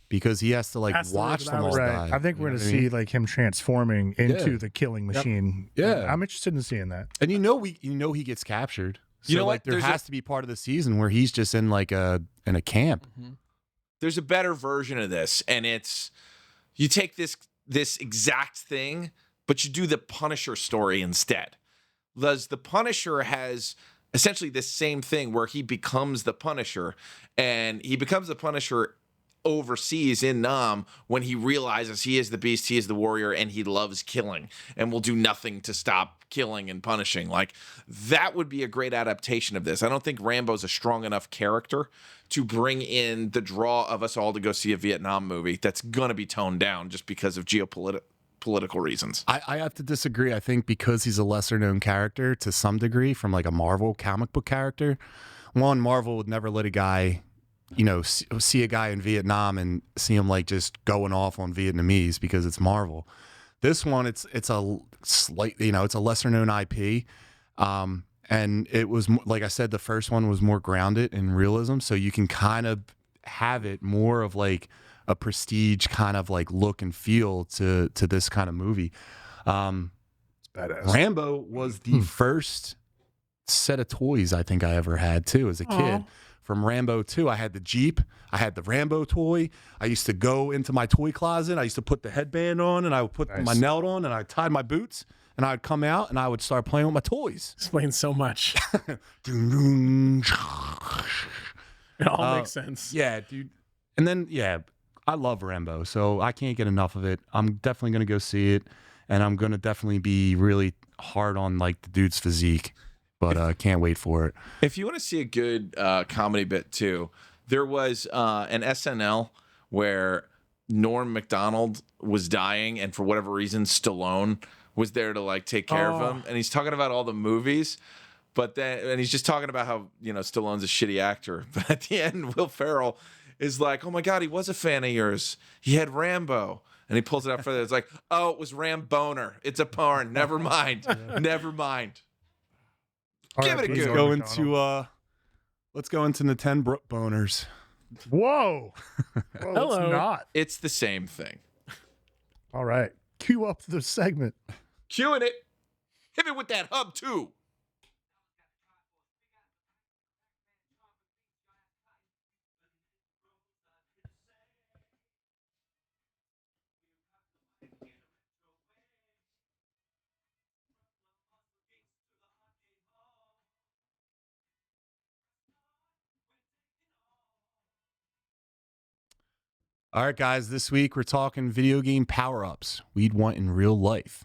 because he has to watch them all die. I think we're going to see like him transforming into the killing machine. Yeah, I'm interested in seeing that. And he gets captured. So you know what? There has to be part of the season where he's just in in a camp. Mm-hmm. There's a better version of this, and it's you take this exact thing, but you do the Punisher story instead. The Punisher has essentially the same thing where he becomes the Punisher, and he becomes the Punisher overseas in Nam when he realizes he is the beast, he is the warrior, and he loves killing and will do nothing to stop killing and punishing. Like, that would be a great adaptation of this. I don't think Rambo's a strong enough character to bring in the draw of us all to go see a Vietnam movie that's going to be toned down just because of political reasons. I have to disagree. I think because he's a lesser known character to some degree from like a Marvel comic book character, Marvel would never let a guy, see a guy in Vietnam and see him like just going off on Vietnamese because it's Marvel. This one, it's a slight, it's a lesser known IP. And it was, like I said, the first one was more grounded in realism. So you can kind of have it more of like a prestige kind of like look and feel to this kind of movie. It's badass. Rambo was the first set of toys I think I ever had too as a kid. From Rambo 2, I had the Jeep, I had the Rambo toy. I used to go into my toy closet. I used to put the headband on and I would put my belt on and I tied my boots and I would come out and I would start playing with my toys. Explains so much. It all makes sense. Yeah, dude. And then, I love Rambo, so I can't get enough of it. I'm definitely going to go see it, and I'm going to definitely be really hard on like the dude's physique, but can't wait for it. If you want to see a good comedy bit too, there was an SNL where Norm Macdonald was dying, and for whatever reason, Stallone was there to like take care of him, and he's talking about all the movies. But then he's just talking about how, Stallone's a shitty actor. But at the end, Will Ferrell is like, oh my God, he was a fan of yours. He had Rambo. And he pulls it out further. It's like, oh, it was Ramboner. It's a porn. Never mind. Never mind. Give it a go. Let's go into the 10 boners. Whoa. Hello. It's not. It's the same thing. All right. Cue up the segment. Cueing it. Hit me with that hub too. All right, guys, this week we're talking video game power-ups we'd want in real life.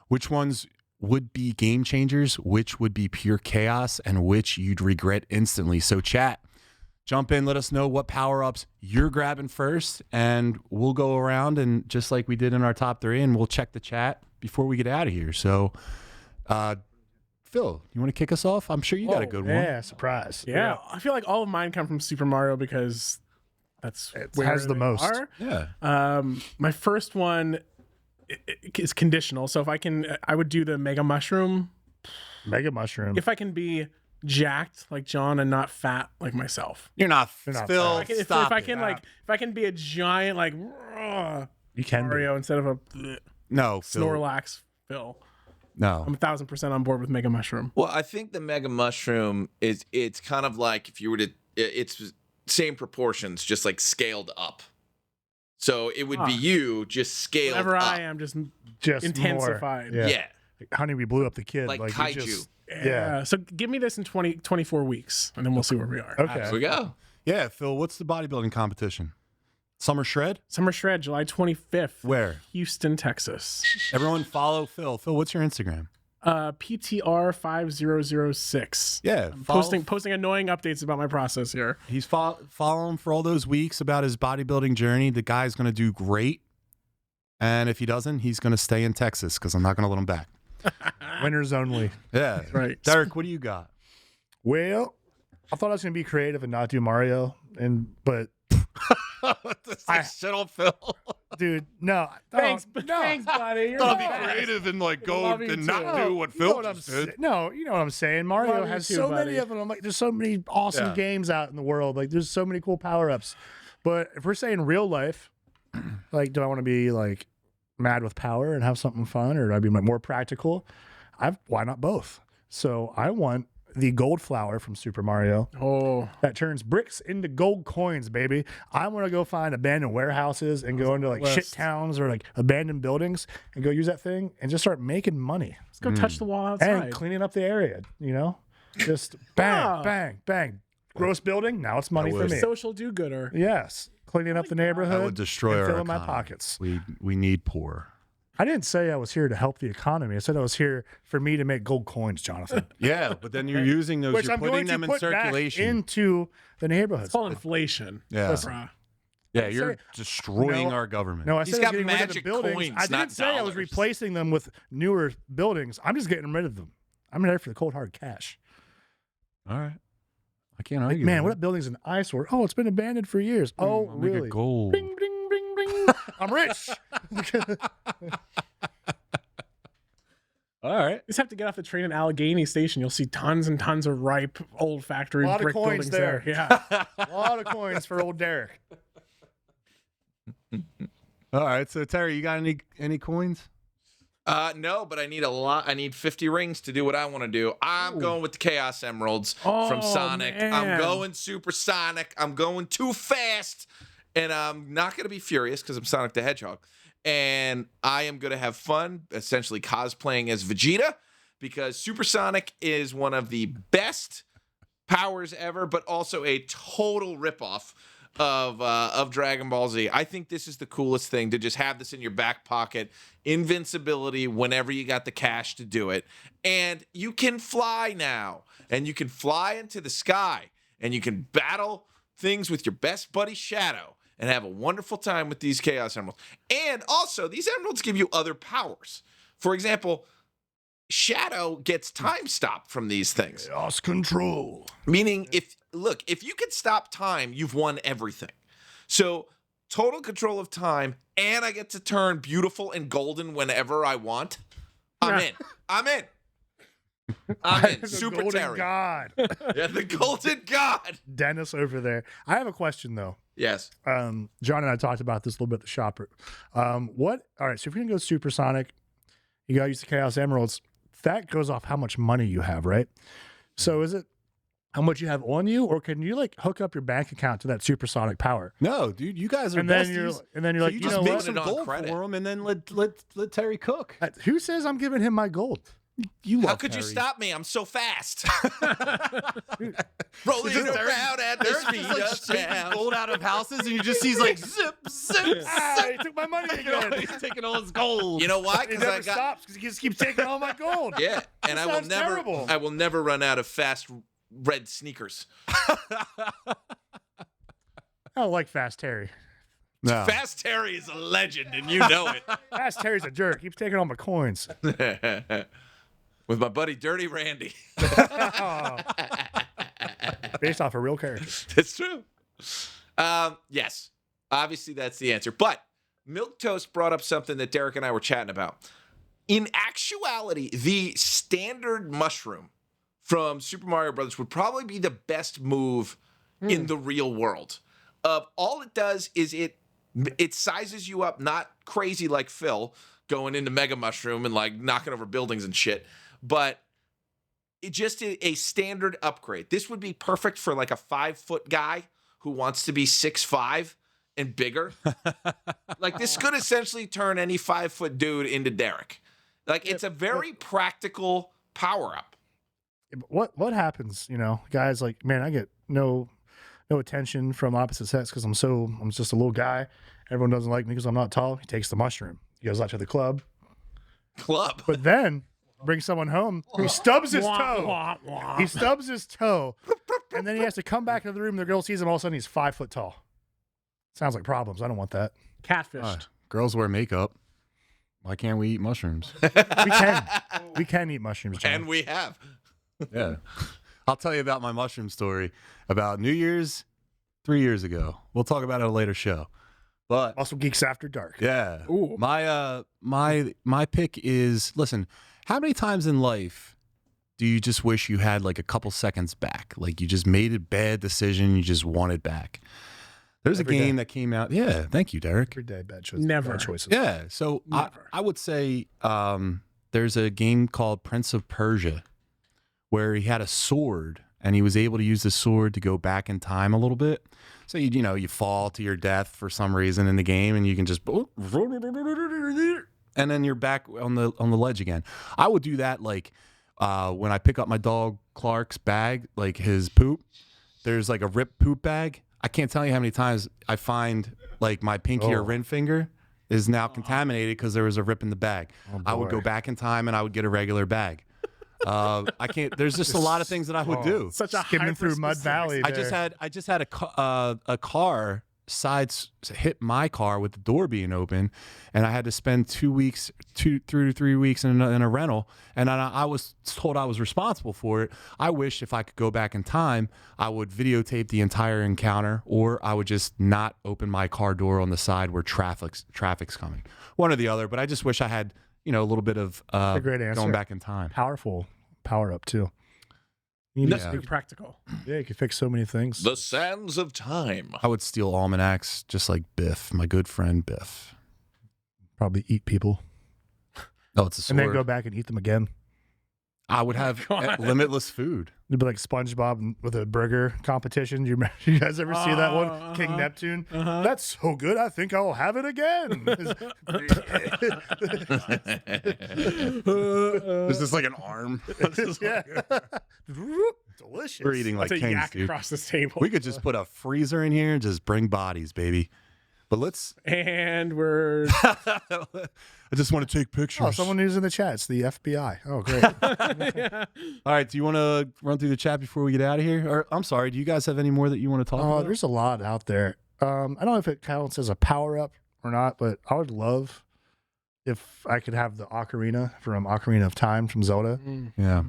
Which ones would be game changers, which would be pure chaos, and which you'd regret instantly. So chat jump in, let us know what power-ups you're grabbing first, and we'll go around and just like we did in our top 3, and we'll check the chat before we get out of here. So, Phil, you want to kick us off? I'm sure you got a good one. Yeah, surprise. Yeah, I feel like all of mine come from Super Mario because that's It where has the they most. are. Yeah. My first one is conditional. So if I can, I would do the Mega Mushroom. Mega Mushroom. If I can be jacked like John and not fat like myself. You're not not Phil. fat. If Stop I it. can if I can be a giant like you can be. Mario instead of a No, Phil. Snorlax Phil. No. I'm 1,000% on board with Mega Mushroom. Well, I think the Mega Mushroom it's kind of like if you were to it's same proportions, just like scaled up. So it would be you just scaled Whatever up. I am, just Just intensified. More. Yeah. Honey, we blew up the kid. Like you kaiju. just- Yeah. So give me this in 24 weeks, and then we'll see where we are. Okay. Here we go. Yeah, Phil, what's the bodybuilding competition? Summer Shred? Summer Shred, July 25th. Where? Houston, Texas. Everyone follow Phil. Phil, what's your Instagram? PTR5006. Yeah, I'm follow- posting annoying updates about my process here. He's follow him for all those weeks about his bodybuilding journey. The guy's going to do great. And if he doesn't, he's going to stay in Texas because I'm not going to let him back. Winners only. Yeah. Right. Derek, what do you got? Well, I thought I was going to be creative and not do Mario, but Shit on Phil. dude, no. Thanks, no. thanks, buddy. You're I'll the be best. creative and like go Love you and not too. do what You know Phil what I'm just did. No, you know what I'm saying. Mario Love you has too, so buddy. many of them. I'm like, there's so many awesome Yeah. games out in the world. Like, there's so many cool power ups. But if we're saying real life, like, do I want to be like mad with power and have something fun, or do I be like more practical? Why not both? So I want the gold flower from Super Mario Oh, that turns bricks into gold coins, baby. I want to go find abandoned warehouses and go into like shit list. towns or like abandoned buildings and go use that thing and just start making money let's go touch the wall outside. and cleaning up the area. You know, just bang, Wow. bang, bang. Gross building. Now it's money for would. me. Social do-gooder. Yes, cleaning up the neighborhood. I would destroy and our filling my economy. pockets. We need poor. I didn't say I was here to help the economy. I said I was here for me to make gold coins, Jonathan. Yeah, but then you're using those. Which You're I'm going putting to them in put back circulation. into the neighborhoods. It's called inflation. Yeah. Bruh. Yeah, you're Say- destroying No. our government. No, I He's said I was got getting rid of the magic buildings. coins, I not didn't say I was dollars. replacing them with newer buildings. I'm just getting rid of them. I'm ready for the cold hard cash. All right, I can't Like, argue. man, with what building's an eyesore? Oh, it's been abandoned for years. Oh, I'll make really? it gold. Bing, bing, bing, bing. I'm rich. All right. You just have to get off the train at Allegheny Station. You'll see tons and tons of ripe old factory Lot of brick coins buildings there. Yeah. A lot of coins for old Derek. All right. So Terry, you got any coins? No, but I need a lot. I need 50 rings to do what I want to do. I'm going with the Chaos Emeralds from Oh, Sonic. man. I'm going super Sonic. I'm going too fast. And I'm not going to be furious because I'm Sonic the Hedgehog. And I am going to have fun, essentially cosplaying as Vegeta, because Supersonic is one of the best powers ever, but also a total ripoff of Dragon Ball Z. I think this is the coolest thing, to just have this in your back pocket. Invincibility whenever you got the cash to do it. And you can fly now. And you can fly into the sky. And you can battle things with your best buddy Shadow and have a wonderful time with these Chaos Emeralds. And also, these emeralds give you other powers. For example, Shadow gets time stopped from these things. Chaos control. Meaning, if you can stop time, you've won everything. So, total control of time, and I get to turn beautiful and golden whenever I want. I'm in. I'm in. I'm in. The Super golden Terry. God. Yeah, the golden god. Dennis over there. I have a question though. Yes. John and I talked about this a little bit at the shop. All right, so if you're gonna go supersonic, you gotta use the Chaos Emeralds. That goes off how much money you have, right? So is it how much you have on you, or can you like hook up your bank account to that supersonic power? No, dude, you guys are And then besties. you're So like, you you just know make what? some Put it on gold credit. for him, and then let Terry cook. Who says I'm giving him my gold? You How love could you Terry. stop me? I'm so fast. Rolling around at the Derek's speed just like of scraping sound. gold out of houses, and you just sees like zip, zip, Ah, he took my money again. He's taking all his gold. You know why? He Because never I got stops because he just keeps taking all my gold. yeah, and That I will sounds never, terrible. I will never run out of fast red sneakers. I don't like Fast Terry. No. Fast Terry is a legend, and you know it. Fast Terry's a jerk. Keeps taking all my coins. With my buddy Dirty Randy. Based off a real character. That's true. Yes, obviously that's the answer. But Milquetoast brought up something that Derek and I were chatting about. In actuality, the standard mushroom from Super Mario Brothers would probably be the best move in the real world. All it does is it sizes you up, not crazy like Phil going into Mega Mushroom and like knocking over buildings and shit, but it just a standard upgrade. This would be perfect for like a 5-foot guy who wants to be 6'5" and bigger. Like this could essentially turn any 5-foot dude into Derek. Like it's a very practical power up. What happens, guys like, man, I get no attention from opposite sex because I'm just a little guy. Everyone doesn't like me because I'm not tall. He takes the mushroom. He goes out to the club. But then brings someone home. He stubs his toe. He stubs his toe. And then he has to come back into the room. The girl sees him. All of a sudden, he's 5 foot tall. Sounds like problems. I don't want that. Catfished. Girls wear makeup. Why can't we eat mushrooms? We can eat mushrooms, John. And we have. Yeah. I'll tell you about my mushroom story about New Year's 3 years ago. We'll talk about it in a later show. But also Geeks After Dark. Yeah. Ooh. My pick is, listen, how many times in life do you just wish you had like a couple seconds back? Like you just made a bad decision, you just want it back. There's Every a game day. that came out. Yeah, thank you, Derek. Every day, bad choices. Never. Bad choices. Yeah, so I would say there's a game called Prince of Persia where he had a sword and he was able to use the sword to go back in time a little bit. So you fall to your death for some reason in the game, and you can just and then you're back on the ledge again. I would do that like when I pick up my dog Clark's bag, like his poop. There's like a ripped poop bag. I can't tell you how many times I find like my pinky or ring finger is now contaminated because there was a rip in the bag. I would go back in time and I would get a regular bag. I can't. There's just a lot of things that I would do. Such a Skimming through Mud Valley. I just had a car hit my car with the door being open, and I had to spend 2 to 3 weeks in a rental, and I was told I was responsible for it. I wish if I could go back in time, I would videotape the entire encounter, or I would just not open my car door on the side where traffic's coming. One or the other, but I just wish I had a little bit of a great answer. Going back in time. Powerful power up too. You're practical. Yeah, you can fix so many things. The sands of time. I would steal almanacs just like Biff, my good friend Biff. Probably eat people. Oh, it's a sword. And then go back and eat them again. I would have limitless food. It'd be like SpongeBob with a burger competition. You guys ever see that one? King Neptune. That's so good. I think I'll have it again. Is this like an arm? Yeah. Delicious. We're eating like That's a kings, yak dude. across this table. We could just put a freezer in here and just bring bodies, baby. But let's. And we're. I just want to take pictures. Oh, someone who's in the chat. It's the FBI. Oh, great. Yeah. All right. Do you want to run through the chat before we get out of here? Or I'm sorry. Do you guys have any more that you want to talk about? There's a lot out there. I don't know if it counts as a power up or not, but I would love if I could have the ocarina from Ocarina of Time from Zelda. Yeah.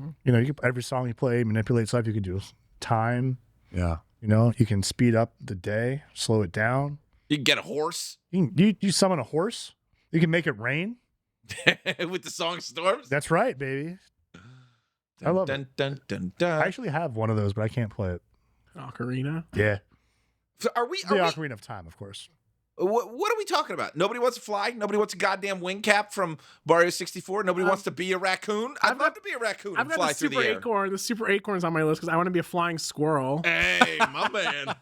Every song you play manipulates life. You could do time. Yeah. You can speed up the day, slow it down. You can get a horse You summon a horse. You can make it rain. with the song Storms. That's right, baby. I love it. Dun. I actually have one of those, but I can't play it. Ocarina. Yeah. So are we? The Ocarina of Time, of course. What are we talking about? Nobody wants to fly. Nobody wants a goddamn wing cap from Mario 64. Nobody wants to be a raccoon. I'd love to be a raccoon and fly through the air. The super acorn's on my list because I want to be a flying squirrel. Hey, my man.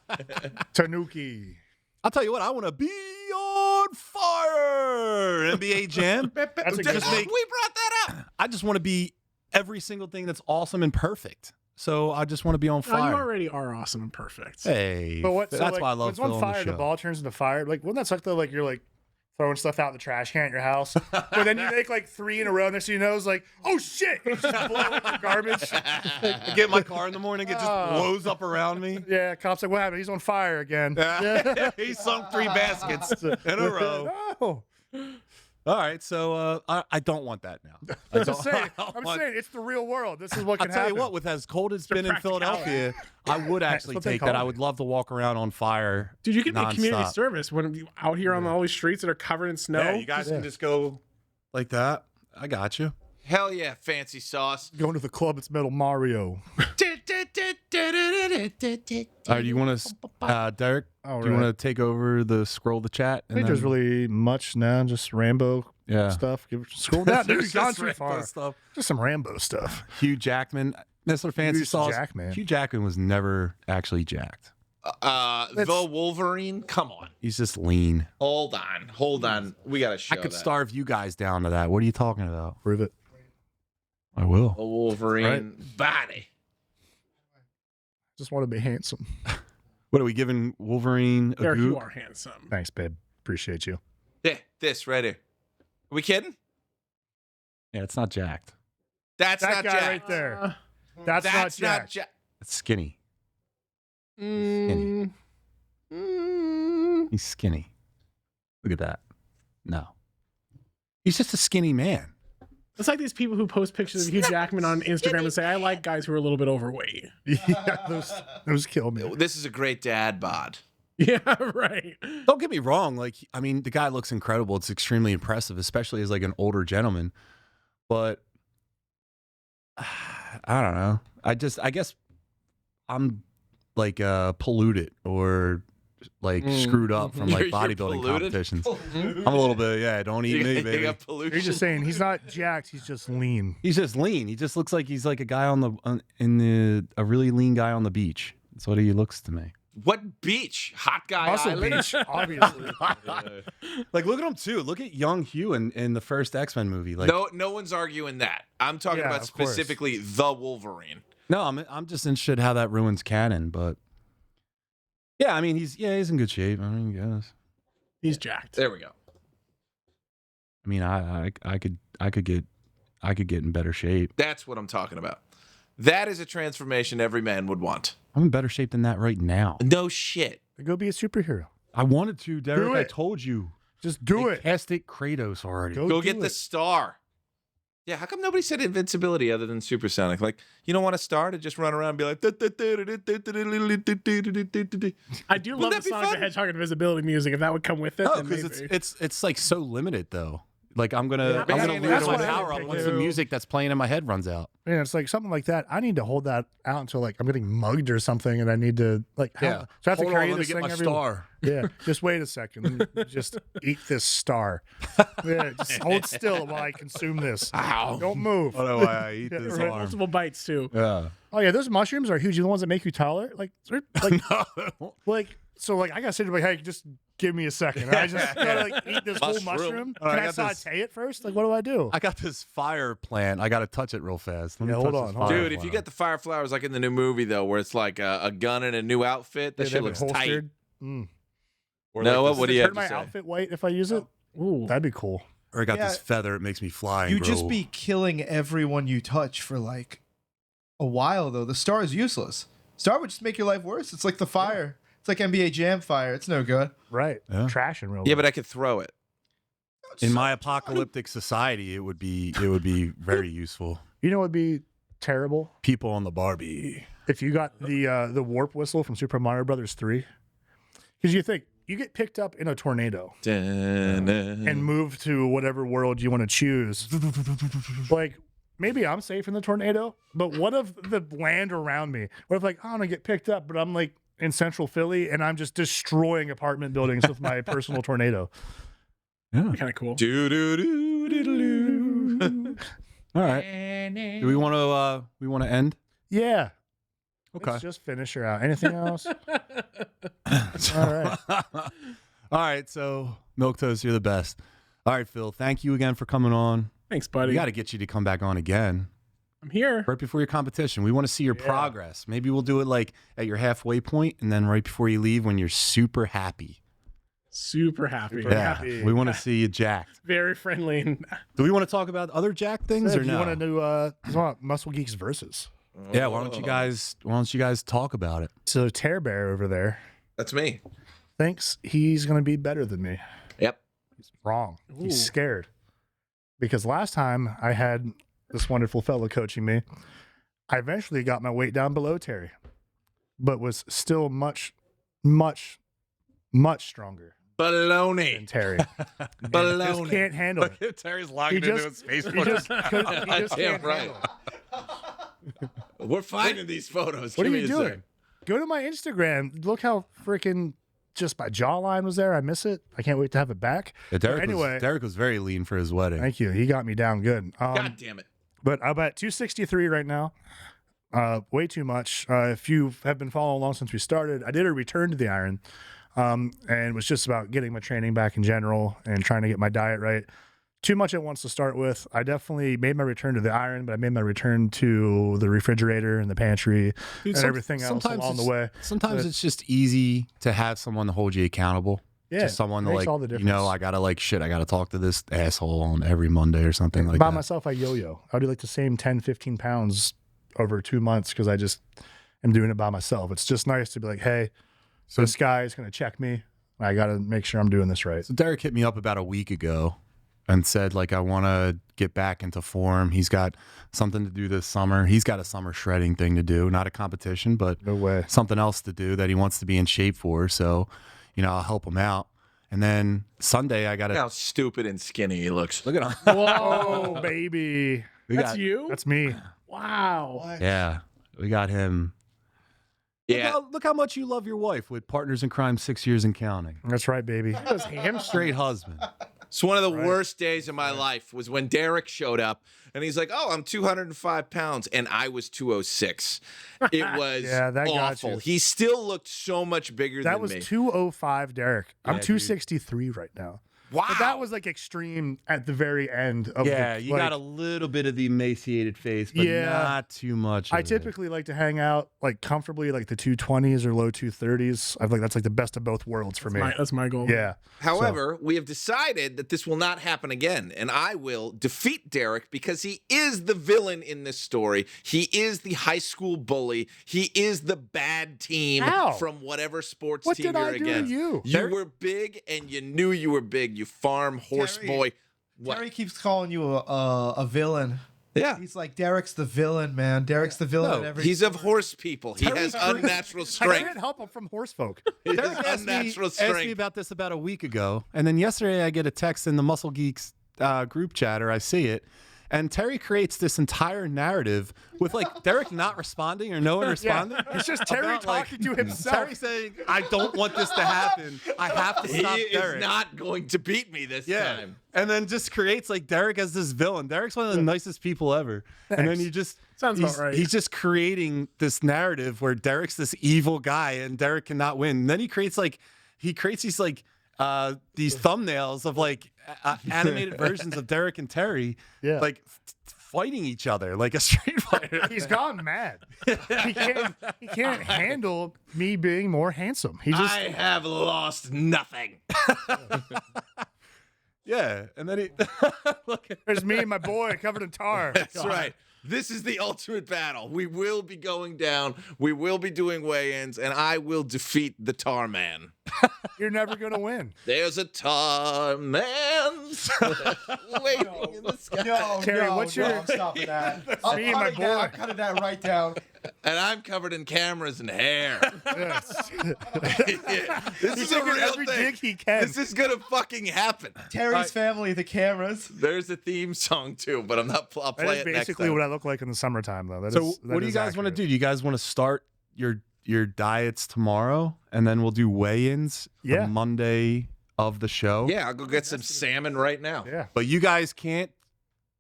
Tanuki. I'll tell you what. I want to be on fire. NBA Jam. That's a good one. We brought that up. I just want to be every single thing that's awesome and perfect. So I just want to be on You fire. already are awesome and perfect. Hey, But that's why I love when Phil it's on on fire, the the show. ball turns into fire. Like, wouldn't that suck though? Like, you're like throwing stuff out in the trash can at your house. But then you make like 3 in a row, next thing you know, it's like, oh shit, you just blow up your garbage. I get in my car in the morning, it just blows up around me. Yeah, cops like, what happened? He's on fire again. He sunk 3 baskets in a row. Oh. All right, so I don't want that now. I'm saying it's the real world. This is what can happen. I'll tell you what, with as cold as it's been in Philadelphia, I would actually take that. I would love to walk around on fire. Dude, you can be nonstop. community service when you out here on all these streets that are covered in snow. Yeah, you guys can just go like that. I got you. Hell yeah, fancy sauce. Going to the club, it's Metal Mario. All right, you want to, Derek? Do you want to take over the scroll the chat? I think there's really much now, just Rambo stuff. Scroll down. Dude, gone too far. Stuff. Just some Rambo stuff. Hugh Jackman, Mr. Fancy Sauce. Hugh Jackman was never actually jacked. The Wolverine? Come on. He's just lean. Hold on. We got to show I could that. starve you guys down to that. What are you talking about? Prove it. I will. A Wolverine body. Just want to be handsome. What are we giving Wolverine a Derek, goop? you are handsome. Thanks, babe. Appreciate you. Yeah, this right here. Are we kidding? Yeah, it's not jacked. That's that not guy jacked. right there. That's not jacked. It's skinny. Mm. He's skinny. Look at that. No. He's just a skinny man. It's like these people who post pictures of Hugh Jackman on Instagram and say, I like guys who are a little bit overweight. Yeah, those kill me. This is a great dad bod. Yeah, right. Don't get me wrong. Like, I mean, the guy looks incredible. It's extremely impressive, especially as like an older gentleman. But I don't know. I guess I'm like polluted or like screwed up from like bodybuilding competitions. I'm a little bit, don't eat me, baby. You're just saying he's not jacked, he's just lean. He's just lean. He just looks like he's like a guy a really lean guy on the beach. That's what he looks to me. What beach? Hot Guy Muscle Island? Beach, obviously. Like, look at him too. Look at young Hugh in the first X-Men movie. Like, no one's arguing that. I'm talking about specifically the Wolverine. No, I'm just interested how that ruins canon, but yeah, I mean he's in good shape. I mean, yes, he's jacked. There we go. I mean, I could get in better shape. That's what I'm talking about. That is a transformation every man would want. I'm in better shape than that right now. No shit. Go be a superhero. I wanted to, Derek. Do it. I told you. Just do it. Cast it Kratos already. Go get the star. Yeah, how come nobody said invincibility other than supersonic? Like, you don't want a star to just run around and be like... I do love the Sonic the Hedgehog invisibility music. If that would come with it, no, because it's like so limited though. Like I'm gonna lose my power up once the music that's playing in my head runs out. Yeah, it's like something like that. I need to hold that out until like I'm getting mugged or something, and I need to like so I have to carry this thing every star. Yeah, just wait a second. Just eat this star. Yeah, just hold still while I consume this. Ow! Don't move. Oh no, I eat this arm. Multiple bites too. Yeah. Oh yeah, those mushrooms are huge. The ones that make you taller, like no. So like I gotta say to my hey, just give me a second. And I just gotta like eat this whole mushroom. Can I saute it first? Like what do I do? I got this fire plant. I gotta touch it real fast. Hold on. Dude, if you get the fire flowers like in the new movie though, where it's like a gun and a new outfit, that shit looks tight. Noah, what do you have to say? Turn my outfit white if I use it? Ooh, that'd be cool. Or I got this feather. It makes me fly. You just be killing everyone you touch for like a while though. The star is useless. Star would just make your life worse. It's like the fire. It's like NBA Jam fire. It's no good. Right. Yeah. Trash in real life. Yeah, but I could throw it. In my apocalyptic society, it would be very useful. You know what would be terrible? People on the Barbie. If you got the warp whistle from Super Mario Brothers 3. Because you think you get picked up in a tornado and move to whatever world you want to choose. Like maybe I'm safe in the tornado, but what if the land around me? What if like I want to get picked up, but I'm like in central Philly and I'm just destroying apartment buildings with my personal tornado. Yeah, kind of cool. All right. Do we want to end? Yeah. Okay. Let's just finish her out. Anything else? All right. All right. So Milk Toast, you're the best. All right, Phil. Thank you again for coming on. Thanks, buddy. We got to get you to come back on again. I'm here. Right before your competition. We want to see your progress. Maybe we'll do it like at your halfway point and then right before you leave when you're super happy. Super happy. Yeah, we want to see you jacked. Very friendly. Do we want to talk about other jack things or do you no? want to do Muscle Geeks versus? Yeah, why don't you guys talk about it? So Tear Bear over there That's me. thinks he's going to be better than me. Yep. He's wrong. Ooh. He's scared. Because last time I had this wonderful fellow coaching me, I eventually got my weight down below Terry, but was still much, much, much stronger than Baloney. Terry. Just Baloney. can't handle it. Look, Terry's logging He into just- his He Facebook. just Damn can't right. handle it. We're finding these photos. What Give are me you a doing? second. Go to my Instagram. Look how freaking just my jawline was there. I miss it. I can't wait to have it back. Yeah, Anyway. Derek was very lean for his wedding. Thank you. He got me down good. God damn it. But I'm at 263 right now. Way too much. If you have been following along since we started, I did a return to the iron, and it was just about getting my training back in general and trying to get my diet right. Too much at once to start with. I definitely made my return to the iron, but I made my return to the refrigerator and the pantry Dude, and everything else along the way. Sometimes it's just easy to have someone to hold you accountable. Yeah, Just someone to makes like, all the I difference. gotta I gotta talk to this asshole on every Monday or something like By that. myself, I yo-yo. I'll do like the same 10, 15 pounds over 2 months because I just am doing it by myself. It's just nice to be like, hey, so this guy is going to check me. I got to make sure I'm doing this right. So Derek hit me up about a week ago and said, like, I want to get back into form. He's got something to do this summer. He's got a summer shredding thing to do, not a competition, but No way. something else to do that he wants to be in shape for. So, I'll help him out. And then Sunday, I got Look to how stupid and skinny he looks. look at him. Oh, baby. That's you? That's me. Wow. Yeah, we got him. Yeah. Look how much you love your wife with Partners in Crime 6 years and counting. That's right, baby. Those hamstrings. Straight husband. So one of the worst days of my life was when Derek showed up and he's like, "Oh, I'm 205 pounds," and I was 206. It was Yeah, that got awful. you. He still looked so much bigger That than was me. 205, Derek. I'm Yeah, dude. 263 right now. Wow. But that was like extreme at the very end of Yeah, the, you like, got a little bit of the emaciated face, but Yeah. not too much. I of it. typically like to hang out like comfortably like the 220s or low 230s. I think that's like the best of both worlds for me. That's my goal. Yeah. However, we have decided that this will not happen again, and I will defeat Derek because he is the villain in this story. He is the high school bully. He is the bad team How? from whatever sports What team did you're I do to against. you? You were big, and you knew you were big. You farm horse Terry- boy. What? Terry keeps calling you a villain. Yeah. He's like, Derek's the villain, man. Derek's the villain in No, every. he's of horse people. He has unnatural I strength. can't help. I'm from horse folk. He has Derek asked unnatural me strength. about this about a week ago, and then yesterday I get a text in the Muscle Geeks group chat, or I see it, and Terry creates this entire narrative with like Derek not responding or no one responding. It's just Terry About, like, talking to himself. Terry saying, "I don't want this to happen. I have to He stop is Derek." not going to beat me this time. And then just creates like Derek as this villain. Derek's one of the nicest people ever. And then you just Sounds he's, about right. he's just creating this narrative where Derek's this evil guy and Derek cannot win. And then he creates these like these thumbnails of like animated versions of Derek and Terry Yeah. like fighting each other like a street fighter. He's gone mad. He can't handle me being more handsome. He just I have lost nothing. Yeah. And then he look at there's me and my boy covered in tar. That's right. This is the ultimate battle. We will be going down. We will be doing weigh-ins, and I will defeat the Tar Man. You're never gonna win. There's a Tar Man waiting in the sky. No, Terry, no, what's no, your- I'm stopping that. I'm me and my cutting that. boy. I'm cutting that right down. And I'm covered in cameras and hair. Yes. This He's is a taking real every thing. dig he can. This is gonna fucking happen. Terry's family, the cameras. There's a theme song too, but I'm not. I'll That play is it next basically time. what I look like in the summertime, though. That So is- that what do you is guys want to accurate. do? Do you guys want to start your diets tomorrow and then we'll do weigh-ins Yeah. the Monday of the show? Yeah, I'll go get some salmon right now. Yeah. But you guys can't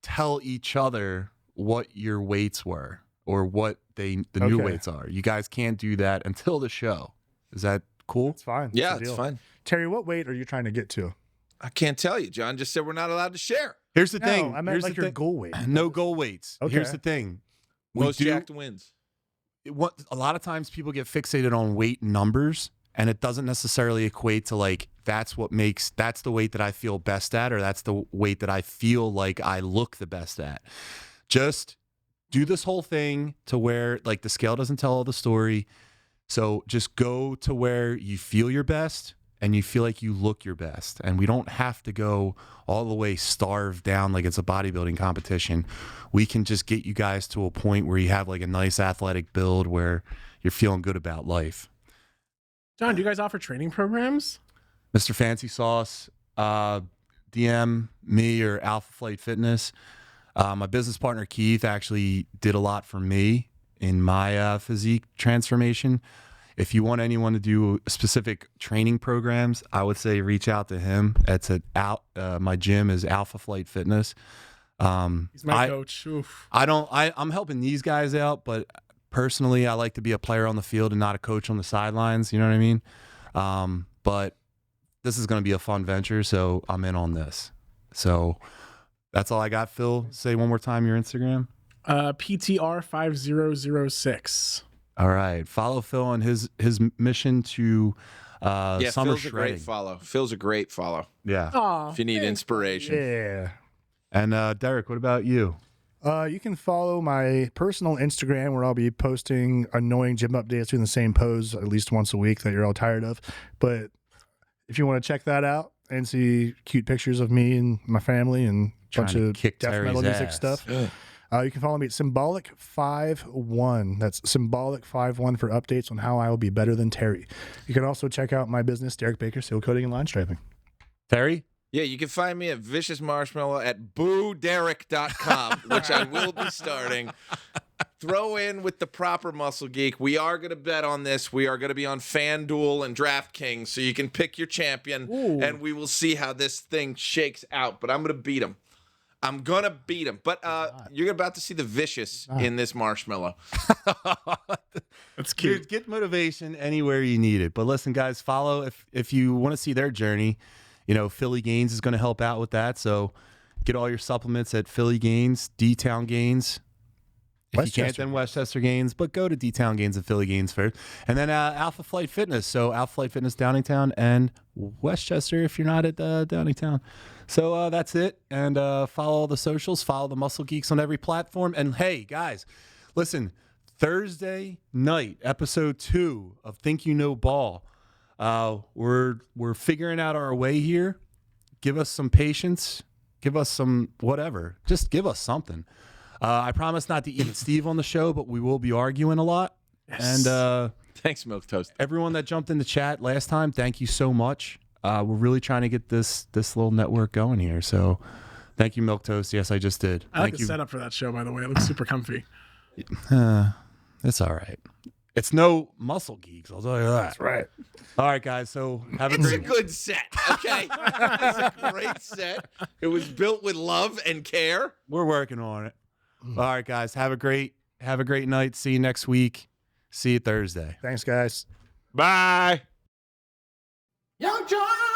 tell each other what your weights were or what the new Okay. weights are. You guys can't do that until the show. Is that cool? It's fine. Yeah, a it's deal. fine. Terry, what weight are you trying to get to? I can't tell you. John just said we're not allowed to share. Here's the No, thing. I meant Here's like the your thing. goal weight. No goal weights. Okay. Here's the thing. We Most do- jacked wins. a lot of times people get fixated on weight numbers And it doesn't necessarily equate to like, that's the weight that I feel best at, or that's the weight that I feel like I look the best at. Just do this whole thing to where like the scale doesn't tell all the story. So just go to where you feel your best and you feel like you look your best. And we don't have to go all the way starved down like it's a bodybuilding competition. We can just get you guys to a point where you have like a nice athletic build where you're feeling good about life. John, do you guys offer training programs? Mr. Fancy Sauce, DM me or Alpha Flight Fitness. My business partner, Keith, actually did a lot for me in my physique transformation. If you want anyone to do specific training programs, I would say reach out to him. My gym is Alpha Flight Fitness. He's my coach. Oof. I'm helping these guys out, but personally, I like to be a player on the field and not a coach on the sidelines. You know what I mean? But this is going to be a fun venture, so I'm in on this. So that's all I got, Phil. Say one more time your Instagram. PTR5006. All right. Follow Phil on his mission to summer Phil's shredding. a great follow. Phil's a great follow. Yeah. Aw, If you need inspiration. Yeah. And Derek, what about you? You can follow my personal Instagram where I'll be posting annoying gym updates doing the same pose at least once a week that you're all tired of. But if you want to check that out and see cute pictures of me and my family and a bunch of death metal music stuff, you can follow me at Symbolic51. That's Symbolic51 for updates on how I will be better than Terry. You can also check out my business, Derek Baker, Seal Coating and Line Striping. Terry? Yeah, you can find me at Vicious Marshmallow at booderek.com, which I will be starting. Throw in with the proper Muscle Geek. We are going to bet on this. We are going to be on FanDuel and DraftKings, so you can pick your champion, and we will see how this thing shakes out. But I'm going to beat him. I'm going to beat him. But you're about to see the Vicious in this marshmallow. That's cute. Dude, get motivation anywhere you need it. But listen, guys, follow if you want to see their journey. You know, Philly Gains is going to help out with that. So get all your supplements at Philly Gains, D-Town Gains. If you can't, then Westchester Gains. But go to D-Town Gains and Philly Gains first. And then Alpha Flight Fitness. So Alpha Flight Fitness Downingtown and Westchester if you're not at Downingtown. So that's it. And follow all the socials. Follow the Muscle Geeks on every platform. And, hey, guys, listen, Thursday night, episode 2 of Think You Know Ball. We're figuring out our way here. Give us some patience. Give us some whatever. Just give us something. I promise not to eat Steve on the show, but we will be arguing a lot. Yes. And thanks, Milk Toast. Everyone that jumped in the chat last time, thank you so much. We're really trying to get this little network going here. So thank you, Milk Toast. Yes, I just did. I like the setup for that show, by the way. It looks super comfy. It's all right. It's no Muscle Geeks, I'll tell you that. That's right. All right, guys. So have It's a good set, okay? It's a great set. It was built with love and care. We're working on it. All right, guys. Have a great night. See you next week. See you Thursday. Thanks, guys. Bye. Young John!